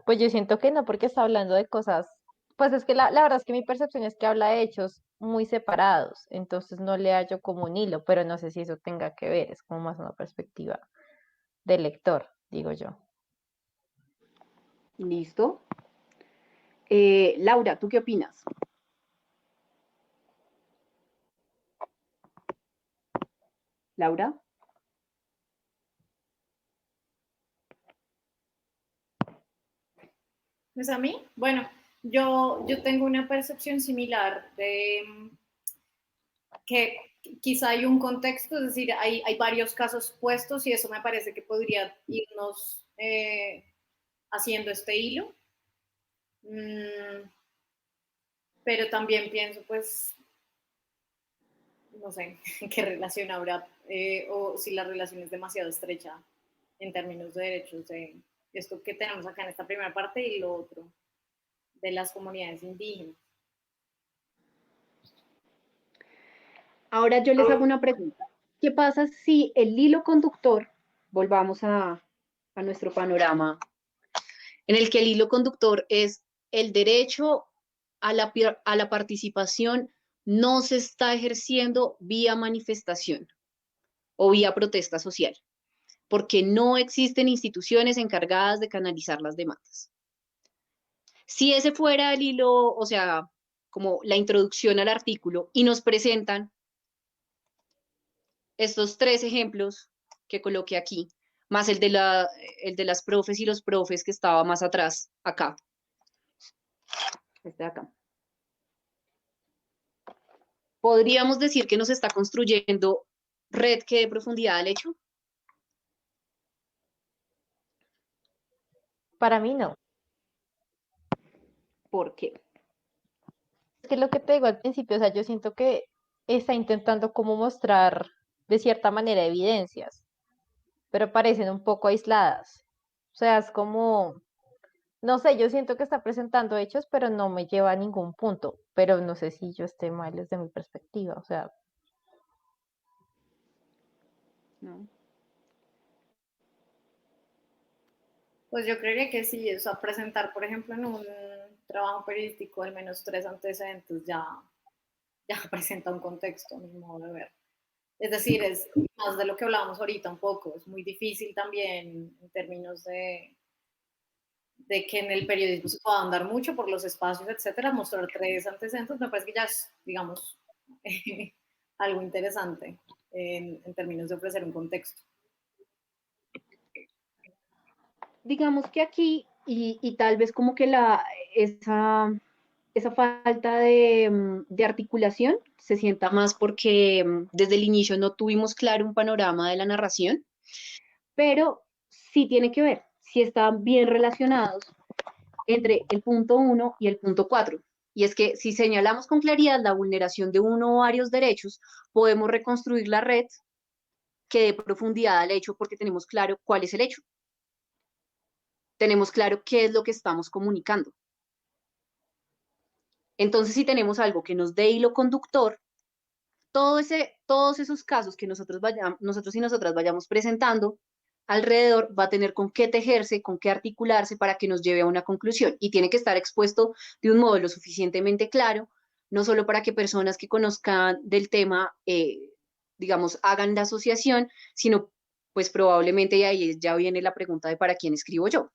Pues yo siento que no, porque está hablando de cosas, pues es que la verdad es que mi percepción es que habla de hechos muy separados, entonces no le hallo como un hilo, pero no sé si eso tenga que ver, es como más una perspectiva del lector, digo yo. ¿Listo? Laura, ¿tú qué opinas? Laura. Pues a mí, bueno, yo tengo una percepción similar de que quizá hay un contexto, es decir, hay varios casos puestos y eso me parece que podría irnos haciendo este hilo. Pero también pienso, pues, no sé qué relación habrá o si la relación es demasiado estrecha en términos de derechos de esto que tenemos acá en esta primera parte y lo otro de las comunidades indígenas. Ahora yo les hago una pregunta. ¿Qué pasa si el hilo conductor, volvamos a nuestro panorama, en el que el hilo conductor es el derecho a la participación no se está ejerciendo vía manifestación o vía protesta social, porque no existen instituciones encargadas de canalizar las demandas? Si ese fuera el hilo, o sea, como la introducción al artículo, y nos presentan estos 3 ejemplos que coloqué aquí, más el de las profes y los profes que estaba más atrás, acá. Este de acá. ¿Podríamos decir que nos está construyendo red que dé profundidad al hecho? Para mí no. ¿Por qué? Es que lo que te digo al principio, o sea, yo siento que está intentando como mostrar de cierta manera evidencias, pero parecen un poco aisladas. O sea, es como, no sé, yo siento que está presentando hechos, pero no me lleva a ningún punto, pero no sé si yo esté mal desde mi perspectiva, o sea, ¿No? Pues yo creería que sí, o sea, presentar, por ejemplo, en un trabajo periodístico al menos 3 antecedentes ya presenta un contexto, a mi modo de ver. Es decir, es más de lo que hablábamos ahorita un poco, es muy difícil también en términos de que en el periodismo se pueda andar mucho por los espacios, etcétera, mostrar 3 antecedentes, me parece que ya es, digamos, algo interesante en términos de ofrecer un contexto. Digamos que aquí, y tal vez como que esa falta de articulación se sienta más porque desde el inicio no tuvimos claro un panorama de la narración, pero sí tiene que ver, sí están bien relacionados entre el punto 1 y el punto 4. Y es que si señalamos con claridad la vulneración de uno o varios derechos, podemos reconstruir la red que dé profundidad al hecho porque tenemos claro cuál es el hecho. Tenemos claro qué es lo que estamos comunicando. Entonces, si tenemos algo que nos dé hilo conductor, todos esos casos que nosotros y nosotras vayamos presentando alrededor va a tener con qué tejerse, con qué articularse para que nos lleve a una conclusión. Y tiene que estar expuesto de un modo lo suficientemente claro, no solo para que personas que conozcan del tema, digamos, hagan la asociación, sino pues probablemente, y ahí ya viene la pregunta de para quién escribo yo.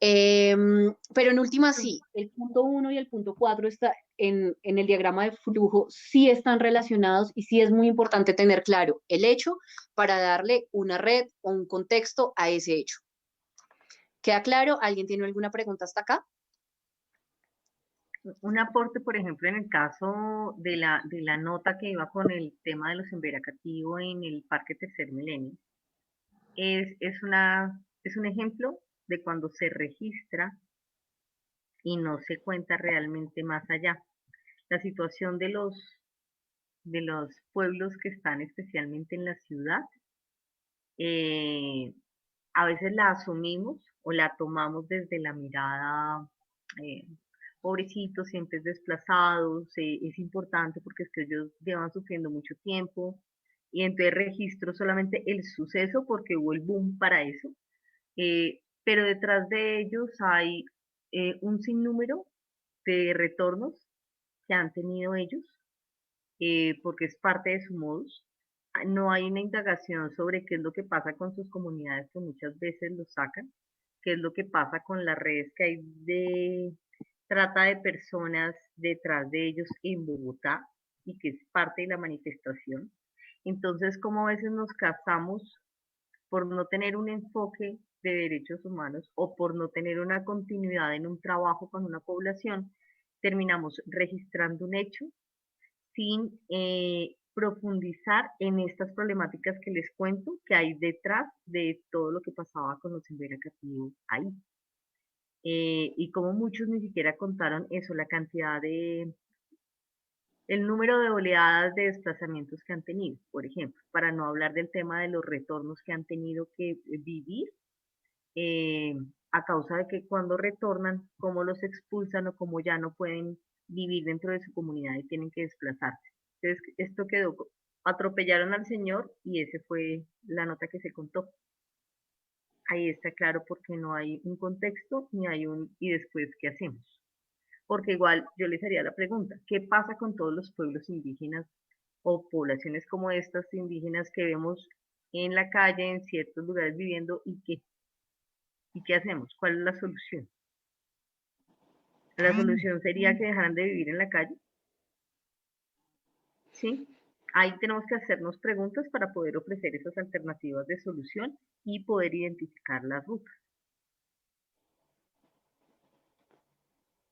Pero en última sí, el punto 1 y el punto 4 está en el diagrama de flujo, sí están relacionados y sí es muy importante tener claro el hecho para darle una red o un contexto a ese hecho. ¿Queda claro? ¿Alguien tiene alguna pregunta hasta acá? Un aporte, por ejemplo, en el caso de la nota que iba con el tema de los emberacativos en el Parque Tercer Milenio, es un ejemplo de cuando se registra y no se cuenta realmente más allá. La situación de los pueblos que están especialmente en la ciudad, a veces la asumimos o la tomamos desde la mirada, eh, pobrecitos, siempre desplazados, es importante porque es que ellos llevan sufriendo mucho tiempo y entonces registro solamente el suceso porque hubo el boom para eso, pero detrás de ellos hay un sinnúmero de retornos que han tenido ellos, porque es parte de su modus. No hay una indagación sobre qué es lo que pasa con sus comunidades que muchas veces los sacan, qué es lo que pasa con las redes que hay de trata de personas detrás de ellos en Bogotá y que es parte de la manifestación. Entonces, como a veces nos casamos por no tener un enfoque de derechos humanos o por no tener una continuidad en un trabajo con una población, terminamos registrando un hecho sin profundizar en estas problemáticas que les cuento que hay detrás de todo lo que pasaba con los inveracativos ahí. Y como muchos ni siquiera contaron eso, la cantidad de, el número de oleadas de desplazamientos que han tenido, por ejemplo, para no hablar del tema de los retornos que han tenido que vivir eh, a causa de que cuando retornan, cómo los expulsan o cómo ya no pueden vivir dentro de su comunidad y tienen que desplazarse. Entonces, esto quedó, atropellaron al señor y esa fue la nota que se contó. Ahí está claro porque no hay un contexto ni hay un y después qué hacemos. Porque igual yo les haría la pregunta, ¿qué pasa con todos los pueblos indígenas o poblaciones como estas indígenas que vemos en la calle, en ciertos lugares viviendo y qué hacemos? ¿Cuál es la solución? ¿La solución sería que dejaran de vivir en la calle? ¿Sí? Ahí tenemos que hacernos preguntas para poder ofrecer esas alternativas de solución y poder identificar las rutas.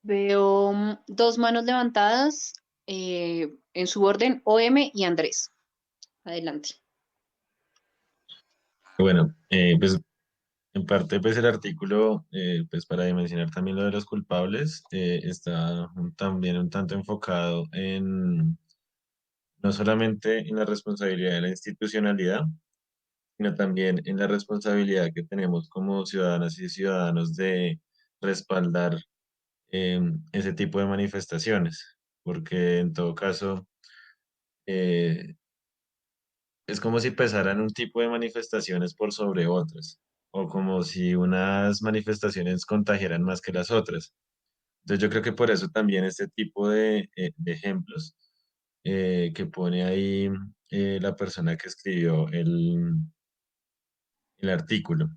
Veo dos manos levantadas en su orden, OM y Andrés. Adelante. Bueno, pues en parte pues el artículo, pues para dimensionar también lo de los culpables, está también un tanto enfocado en no solamente en la responsabilidad de la institucionalidad, sino también en la responsabilidad que tenemos como ciudadanas y ciudadanos de respaldar ese tipo de manifestaciones, porque en todo caso eh, es como si pesaran un tipo de manifestaciones por sobre otras, o como si unas manifestaciones contagiaran más que las otras. Entonces yo creo que por eso también este tipo de ejemplos que pone ahí la persona que escribió el artículo,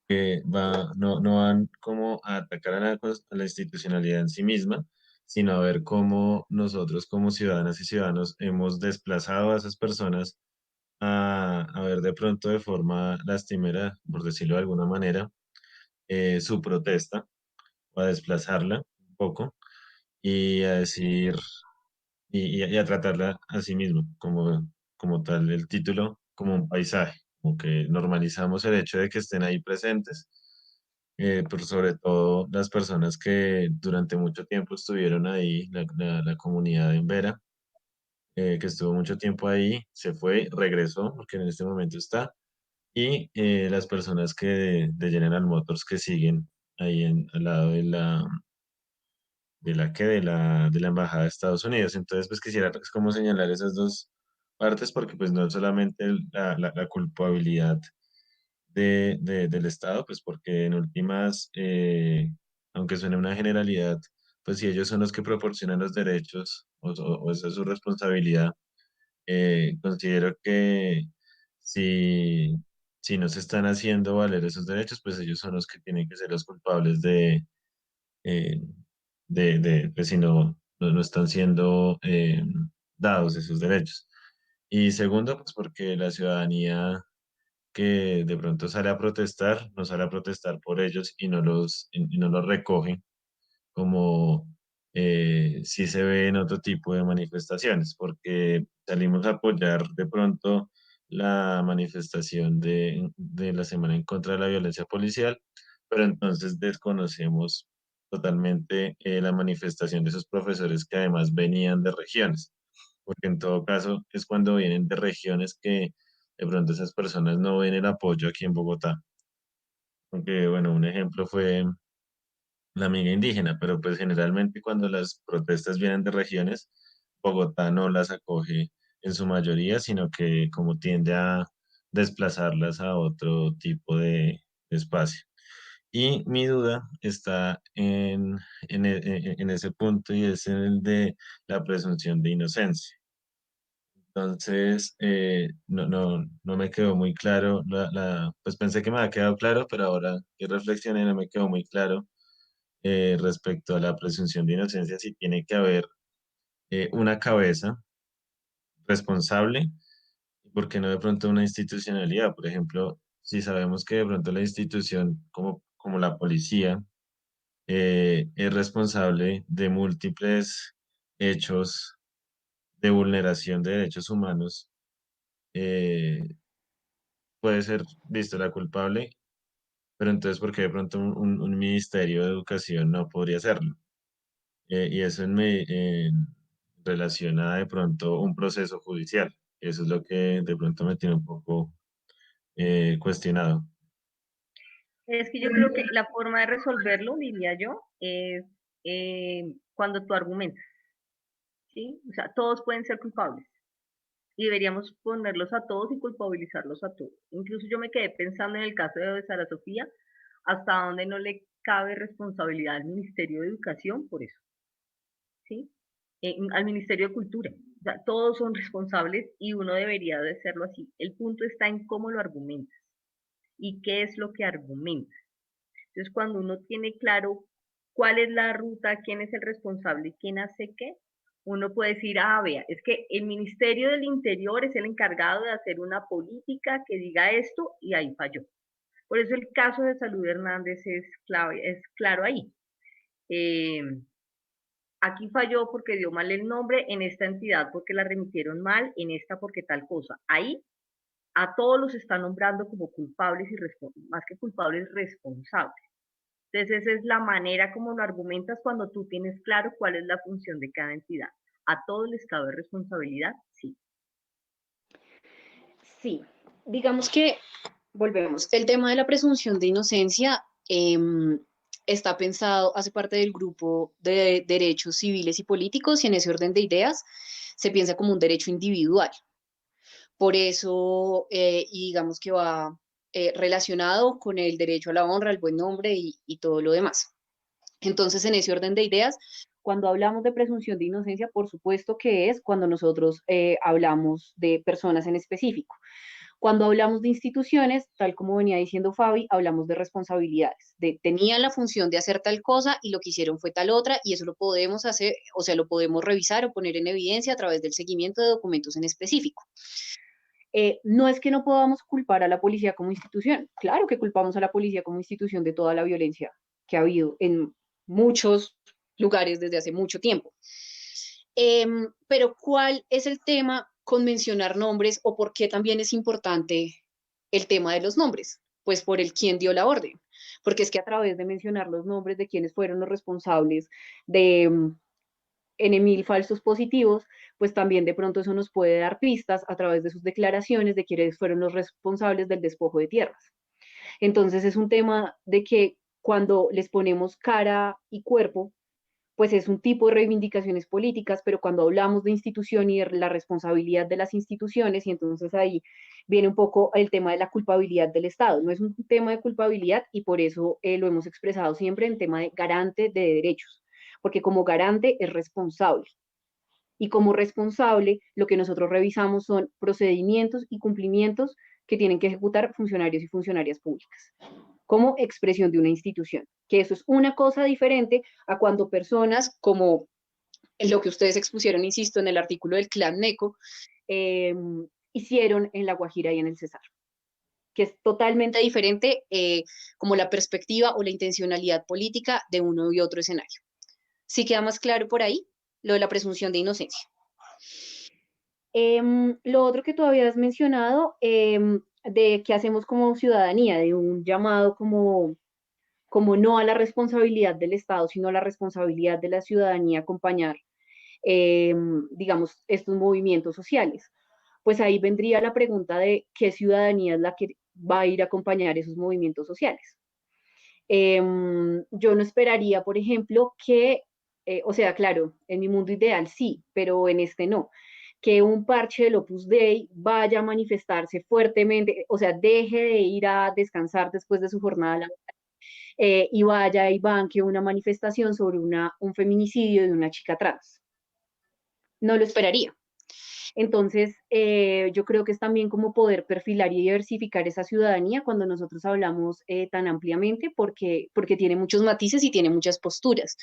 que no van como a atacar a la institucionalidad en sí misma, sino a ver cómo nosotros como ciudadanas y ciudadanos hemos desplazado a esas personas a ver de pronto de forma lastimera, por decirlo de alguna manera, su protesta o a desplazarla un poco y a decir y a tratarla a sí mismo, como tal el título, como un paisaje, como que normalizamos el hecho de que estén ahí presentes, pero sobre todo las personas que durante mucho tiempo estuvieron ahí, la comunidad en Vera, que estuvo mucho tiempo ahí, se fue, regresó, porque en este momento está, y las personas que de General Motors que siguen ahí al lado de la embajada de Estados Unidos. Entonces, pues quisiera pues, como señalar esas dos partes porque pues no es solamente la culpabilidad del Estado, pues porque en últimas, aunque suene una generalidad, pues si ellos son los que proporcionan los derechos o esa es su responsabilidad, considero que si, si no se están haciendo valer esos derechos, pues ellos son los que tienen que ser los culpables eh, pues si no están siendo dados esos derechos. Y segundo, pues porque la ciudadanía que de pronto sale a protestar, no sale a protestar por ellos y no los recoge como sí se ve en otro tipo de manifestaciones, porque salimos a apoyar de pronto la manifestación de la semana en contra de la violencia policial, pero entonces desconocemos totalmente la manifestación de esos profesores que además venían de regiones, porque en todo caso es cuando vienen de regiones que de pronto esas personas no ven el apoyo aquí en Bogotá. Aunque, bueno, un ejemplo fue la amiga indígena, pero pues generalmente cuando las protestas vienen de regiones, Bogotá no las acoge en su mayoría, sino que como tiende a desplazarlas a otro tipo de espacio. Y mi duda está en ese punto y es en el de la presunción de inocencia. Entonces, no me quedó muy claro, pues pensé que me había quedado claro, pero ahora que reflexioné no me quedó muy claro respecto a la presunción de inocencia, si tiene que haber una cabeza responsable, ¿por qué no de pronto una institucionalidad? Por ejemplo, si sabemos que de pronto la institución como la policía es responsable de múltiples hechos de vulneración de derechos humanos, eh, puede ser visto la culpable, pero entonces, ¿por qué de pronto un ministerio de educación no podría hacerlo? Y eso en relación a de pronto un proceso judicial. Eso es lo que de pronto me tiene un poco cuestionado. Es que yo creo que la forma de resolverlo, diría yo, es cuando tú argumentas, ¿sí? O sea, todos pueden ser culpables y deberíamos ponerlos a todos y culpabilizarlos a todos. Incluso yo me quedé pensando en el caso de Sara Sofía, hasta donde no le cabe responsabilidad al Ministerio de Educación por eso, ¿sí? Al Ministerio de Cultura. O sea, todos son responsables y uno debería de hacerlo así. El punto está en cómo lo argumentas y qué es lo que argumentas. Entonces, cuando uno tiene claro cuál es la ruta, quién es el responsable, quién hace qué, uno puede decir, ah, vea, es que el Ministerio del Interior es el encargado de hacer una política que diga esto y ahí falló. Por eso el caso de Salud Hernández es clave, es claro ahí. Eh, Aquí falló porque dio mal el nombre, en esta entidad porque la remitieron mal, en esta porque tal cosa. Ahí a todos los está nombrando como culpables y más que culpables, responsables. Entonces esa es la manera como lo argumentas cuando tú tienes claro cuál es la función de cada entidad. ¿A todos les cabe responsabilidad? Sí. Sí, digamos que volvemos. El tema de la presunción de inocencia está pensado, hace parte del grupo de derechos civiles y políticos y en ese orden de ideas se piensa como un derecho individual. Por eso, y digamos que va relacionado con el derecho a la honra, al buen nombre y todo lo demás. Entonces, en ese orden de ideas, cuando hablamos de presunción de inocencia, por supuesto que es cuando nosotros hablamos de personas en específico. Cuando hablamos de instituciones, tal como venía diciendo Fabi, hablamos de responsabilidades, de tenían la función de hacer tal cosa y lo que hicieron fue tal otra, y eso lo podemos hacer, o sea, lo podemos revisar o poner en evidencia a través del seguimiento de documentos en específico. No es que no podamos culpar a la policía como institución, claro que culpamos a la policía como institución de toda la violencia que ha habido en muchos lugares desde hace mucho tiempo. Pero ¿cuál es el tema con mencionar nombres o por qué también es importante el tema de los nombres? Pues por el quién dio la orden, porque es que a través de mencionar los nombres de quienes fueron los responsables de N.000 falsos positivos, pues también de pronto eso nos puede dar pistas a través de sus declaraciones de quienes fueron los responsables del despojo de tierras. Entonces es un tema de que cuando les ponemos cara y cuerpo, pues es un tipo de reivindicaciones políticas, pero cuando hablamos de institución y de la responsabilidad de las instituciones, y entonces ahí viene un poco el tema de la culpabilidad del Estado. No es un tema de culpabilidad y por eso lo hemos expresado siempre en tema de garante de derechos, porque como garante es responsable. Y como responsable, lo que nosotros revisamos son procedimientos y cumplimientos que tienen que ejecutar funcionarios y funcionarias públicas como expresión de una institución, que eso es una cosa diferente a cuando personas como lo que ustedes expusieron, insisto, en el artículo del Clan Neco, hicieron en La Guajira y en el Cesar, que es totalmente diferente como la perspectiva o la intencionalidad política de uno y otro escenario. ¿Sí queda más claro por ahí lo de la presunción de inocencia? Lo otro que tú habías mencionado, de qué hacemos como ciudadanía, de un llamado como no a la responsabilidad del Estado, sino a la responsabilidad de la ciudadanía acompañar, digamos, estos movimientos sociales. Pues ahí vendría la pregunta de qué ciudadanía es la que va a ir a acompañar esos movimientos sociales. Yo no esperaría, por ejemplo, que, o sea, claro, en mi mundo ideal sí, pero en este no, que un parche del Opus Dei vaya a manifestarse fuertemente, o sea, deje de ir a descansar después de su jornada laboral y vaya y banque una manifestación sobre un feminicidio de una chica trans. No lo esperaría. Entonces, yo creo que es también como poder perfilar y diversificar esa ciudadanía cuando nosotros hablamos tan ampliamente, porque tiene muchos matices y tiene muchas posturas.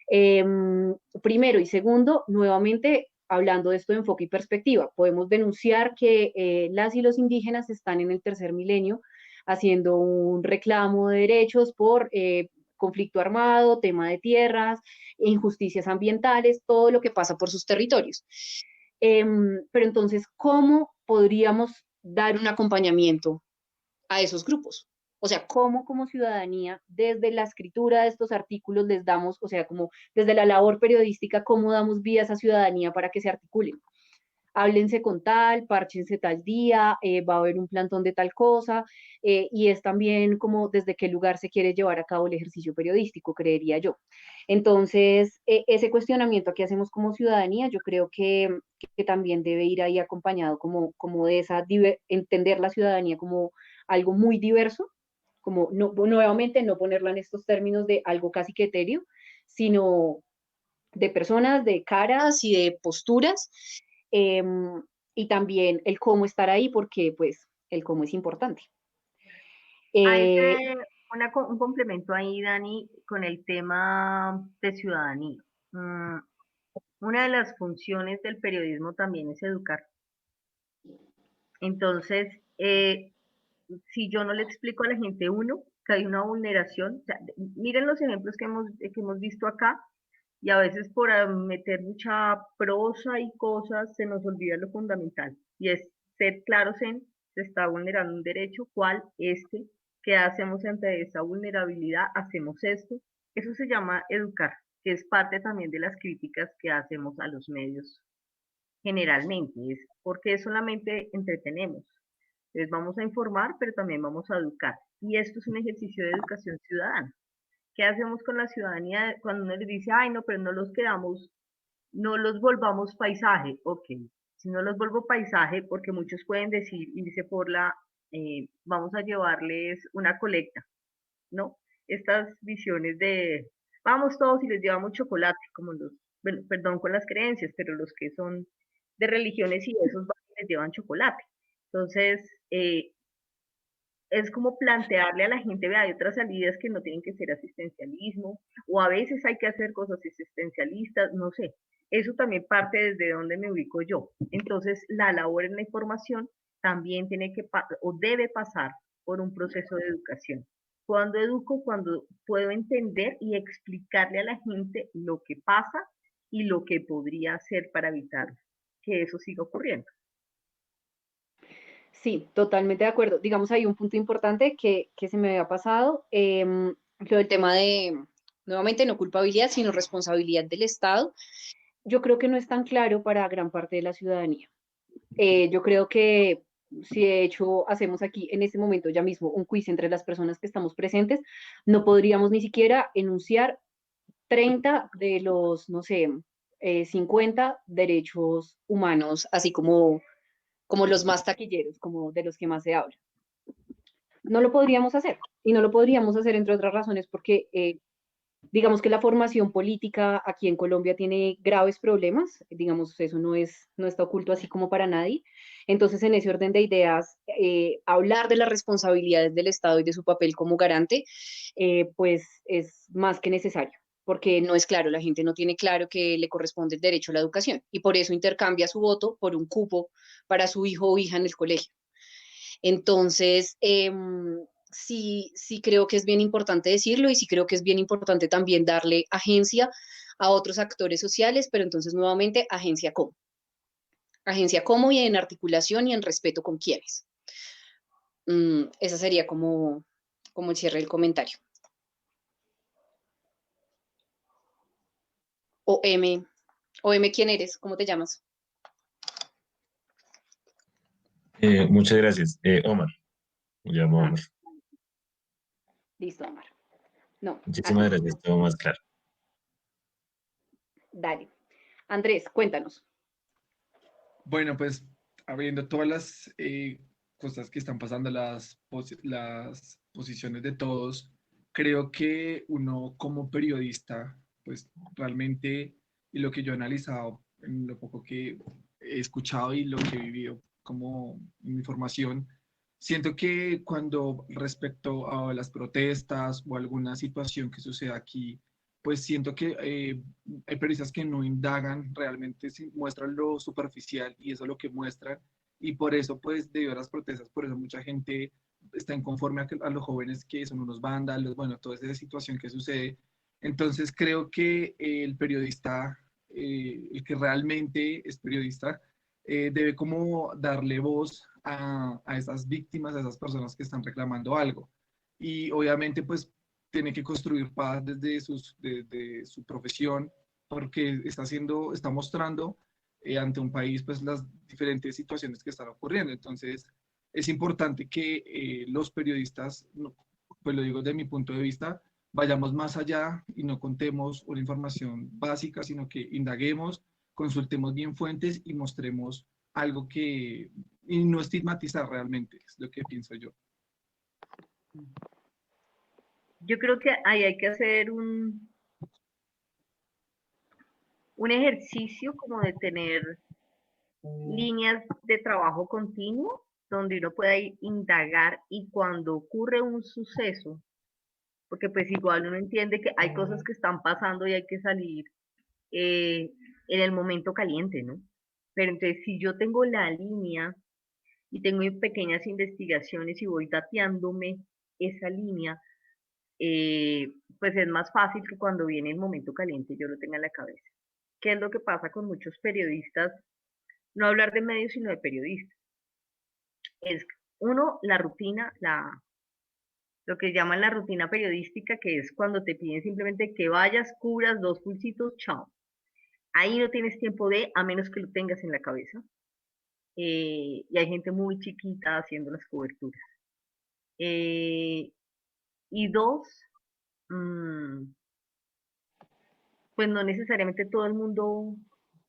Primero y segundo, nuevamente, hablando de esto de enfoque y perspectiva, podemos denunciar que las y los indígenas están en el tercer milenio haciendo un reclamo de derechos por conflicto armado, tema de tierras, injusticias ambientales, todo lo que pasa por sus territorios. Pero entonces, ¿cómo podríamos dar un acompañamiento a esos grupos? O sea, ¿cómo como ciudadanía, desde la escritura de estos artículos les damos, o sea, como desde la labor periodística, cómo damos vía a esa ciudadanía para que se articulen? Háblense con tal, párchense tal día, va a haber un plantón de tal cosa, y es también como desde qué lugar se quiere llevar a cabo el ejercicio periodístico, creería yo. Entonces, ese cuestionamiento que hacemos como ciudadanía, yo creo que también debe ir ahí acompañado como de esa, entender la ciudadanía como algo muy diverso, como no, nuevamente no ponerla en estos términos de algo casi que etéreo, sino de personas, de caras y de posturas, y también el cómo estar ahí, porque pues el cómo es importante. Hay Eh, un complemento ahí, Dani, con el tema de ciudadanía. Una de las funciones del periodismo también es educar. Entonces, si yo no le explico a la gente, uno, que hay una vulneración, o sea, miren los ejemplos que hemos visto acá, y a veces por meter mucha prosa y cosas se nos olvida lo fundamental, y es ser claros en, se está vulnerando un derecho, ¿cuál? Este, ¿qué hacemos ante esa vulnerabilidad? Hacemos esto. Eso se llama educar, que es parte también de las críticas que hacemos a los medios generalmente, es porque solamente entretenemos. Entonces vamos a informar, pero también vamos a educar. Y esto es un ejercicio de educación ciudadana. ¿Qué hacemos con la ciudadanía cuando uno les dice, ay, no, pero no los quedamos, no los volvamos paisaje? Ok, si no los vuelvo paisaje, porque muchos pueden decir, irse por vamos a llevarles una colecta, ¿no? Estas visiones de, vamos todos y les llevamos chocolate, como bueno, perdón con las creencias, pero los que son de religiones y esos van y les llevan chocolate. Entonces, es como plantearle a la gente, vea, hay otras salidas que no tienen que ser asistencialismo, o a veces hay que hacer cosas asistencialistas, no sé. Eso también parte desde donde me ubico yo. Entonces, la labor en la información también tiene que o debe pasar por un proceso de educación. Cuando educo, cuando puedo entender y explicarle a la gente lo que pasa y lo que podría hacer para evitar que eso siga ocurriendo. sí, totalmente de acuerdo. Digamos, hay un punto importante que se me había pasado, lo del tema de, nuevamente, no culpabilidad, sino responsabilidad del Estado. Yo creo que no es tan claro para gran parte de la ciudadanía. Yo creo que si de hecho hacemos aquí en este momento ya mismo un quiz entre las personas que estamos presentes, no podríamos ni siquiera enunciar 30 de los, no sé, 50 derechos humanos, así como los más taquilleros, como de los que más se habla. No lo podríamos hacer. Y no lo podríamos hacer, entre otras razones, porque digamos que la formación política aquí en Colombia tiene graves problemas, digamos, eso no está oculto así como para nadie. Entonces, en ese orden de ideas, hablar de las responsabilidades del Estado y de su papel como garante, pues es más que necesario, porque no es claro, la gente no tiene claro que le corresponde el derecho a la educación y por eso intercambia su voto por un cupo para su hijo o hija en el colegio. Entonces, sí creo que es bien importante decirlo y sí creo que es bien importante también darle agencia a otros actores sociales, pero entonces nuevamente agencia cómo. Agencia cómo y en articulación y en respeto con quienes. Esa sería como el cierre del comentario. O M, ¿quién eres? ¿Cómo te llamas? Muchas gracias. Omar, me llamo Omar. Listo, Omar. No, Muchísimas gracias, todo más claro. dale. Andrés, cuéntanos. Bueno, pues abriendo todas las cosas que están pasando, las posiciones de todos, creo que uno como periodista, pues realmente, y lo que yo he analizado en lo poco que he escuchado y lo que he vivido como en mi formación, siento que cuando respecto a las protestas o alguna situación que suceda aquí, pues siento que hay periodistas que no indagan realmente, muestran lo superficial y eso es lo que muestran. Y por eso, pues, debido a las protestas, por eso mucha gente está inconforme a los jóvenes que son unos vándalos, bueno, toda esa situación que sucede. Entonces creo que el periodista, el que realmente es periodista, debe como darle voz a esas víctimas, a esas personas que están reclamando algo. Y obviamente pues tiene que construir paz desde su profesión, porque está mostrando ante un país pues las diferentes situaciones que están ocurriendo. Entonces es importante que los periodistas, pues lo digo desde mi punto de vista, vayamos más allá y no contemos una información básica, sino que indaguemos, consultemos bien fuentes y mostremos algo y no estigmatizar realmente, es lo que pienso yo. Yo creo que ahí hay que hacer un ejercicio como de tener líneas de trabajo continuo donde uno pueda indagar y cuando ocurre un suceso, porque pues igual uno entiende que hay cosas que están pasando y hay que salir en el momento caliente, ¿no? Pero entonces si yo tengo la línea y tengo pequeñas investigaciones y voy dateándome esa línea, pues es más fácil que cuando viene el momento caliente yo lo tenga en la cabeza. ¿Qué es lo que pasa con muchos periodistas? No hablar de medios, sino de periodistas. Es uno, la rutina, lo que llaman la rutina periodística, que es cuando te piden simplemente que vayas, cubras, dos pulsitos, chao. Ahí no tienes tiempo a menos que lo tengas en la cabeza. Y hay gente muy chiquita haciendo las coberturas. Y dos, pues no necesariamente todo el mundo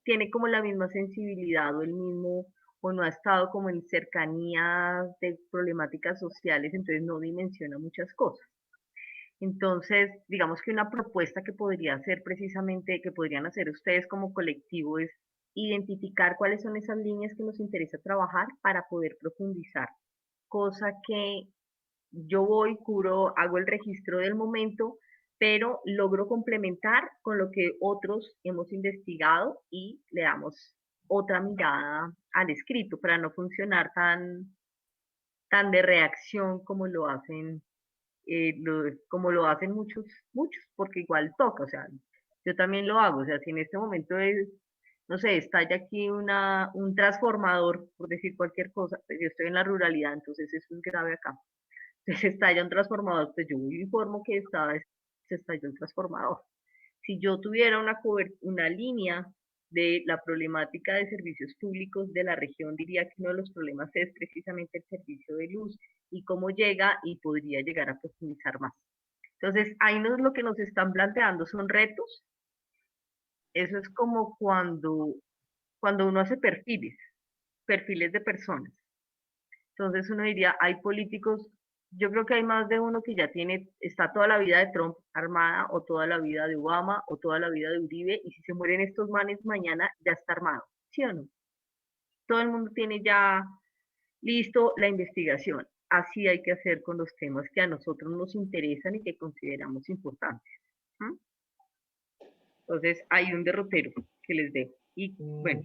tiene como la misma sensibilidad o el mismo, o no ha estado como en cercanía de problemáticas sociales, entonces no dimensiona muchas cosas. Entonces, digamos que una propuesta que podría hacer precisamente, que podrían hacer ustedes como colectivo es identificar cuáles son esas líneas que nos interesa trabajar para poder profundizar, cosa que yo voy, curo, hago el registro del momento, pero logro complementar con lo que otros hemos investigado y le damos otra mirada al escrito para no funcionar tan de reacción como lo hacen como lo hacen muchos, porque igual toca, o sea, yo también lo hago, o sea, si en este momento no sé, estalla aquí un transformador, por decir cualquier cosa, pues yo estoy en la ruralidad, entonces eso es grave acá. Entonces estalla un transformador, pues yo informo que se estalló un transformador. Si yo tuviera una línea de la problemática de servicios públicos de la región, diría que uno de los problemas es precisamente el servicio de luz y cómo llega y podría llegar a profundizar más. Entonces, ahí lo que nos están planteando son retos. Eso es como cuando uno hace perfiles de personas. Entonces uno diría, hay políticos, yo creo que hay más de uno que ya está toda la vida de Trump armada, o toda la vida de Obama, o toda la vida de Uribe, y si se mueren estos manes mañana, ya está armado, ¿sí o no? Todo el mundo tiene ya listo la investigación. Así hay que hacer con los temas que a nosotros nos interesan y que consideramos importantes. ¿Mm? Entonces, hay un derrotero que les dejo. Y bueno,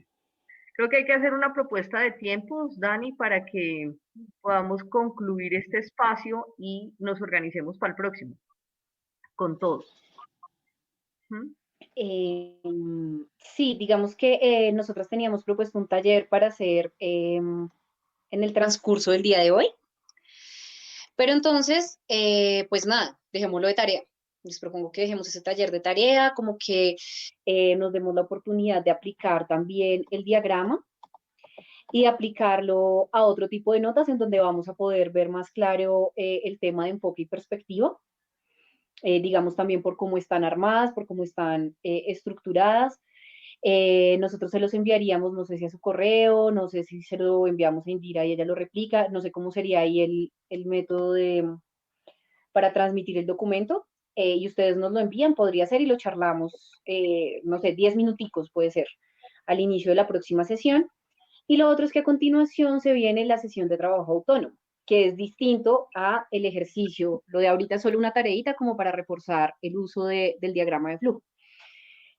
creo que hay que hacer una propuesta de tiempos, Dani, para que podamos concluir este espacio y nos organicemos para el próximo, con todos. ¿Mm? Sí, digamos que nosotros teníamos propuesto un taller para hacer en el transcurso del día de hoy, pero entonces, pues nada, dejémoslo de tarea. Les propongo que dejemos ese taller de tarea, como que nos demos la oportunidad de aplicar también el diagrama y aplicarlo a otro tipo de notas en donde vamos a poder ver más claro el tema de enfoque y perspectiva, digamos también por cómo están armadas, por cómo están estructuradas. Nosotros se los enviaríamos, no sé si a su correo, no sé si se lo enviamos a Indira y ella lo replica, no sé cómo sería ahí el método para transmitir el documento y ustedes nos lo envían, podría ser, y lo charlamos, no sé, 10 minuticos puede ser, al inicio de la próxima sesión. Y lo otro es que a continuación se viene la sesión de trabajo autónomo, que es distinto a el ejercicio. Lo de ahorita es solo una tareita como para reforzar el uso del diagrama de flujo.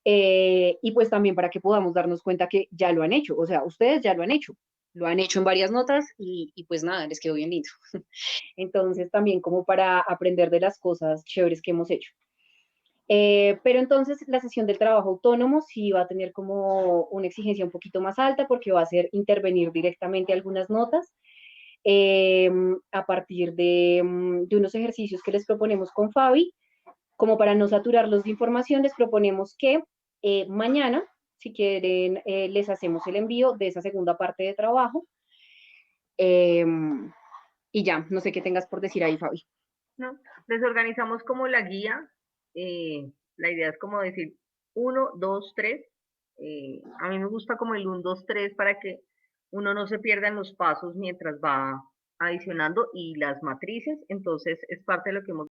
Y pues también para que podamos darnos cuenta que ya lo han hecho, o sea, ustedes ya lo han hecho en varias notas y pues nada, les quedó bien lindo. Entonces también como para aprender de las cosas chéveres que hemos hecho. Pero entonces la sesión del trabajo autónomo sí va a tener como una exigencia un poquito más alta porque va a ser intervenir directamente algunas notas a partir de unos ejercicios que les proponemos con Fabi. Como para no saturarlos de información, les proponemos que mañana, si quieren, les hacemos el envío de esa segunda parte de trabajo. Y ya, no sé qué tengas por decir ahí, Fabi. ¿No? Les organizamos como la guía. La idea es como decir 1, 2, 3. A mí me gusta como el 1, 2, 3 para que uno no se pierda en los pasos mientras va adicionando y las matrices. Entonces es parte de lo que hemos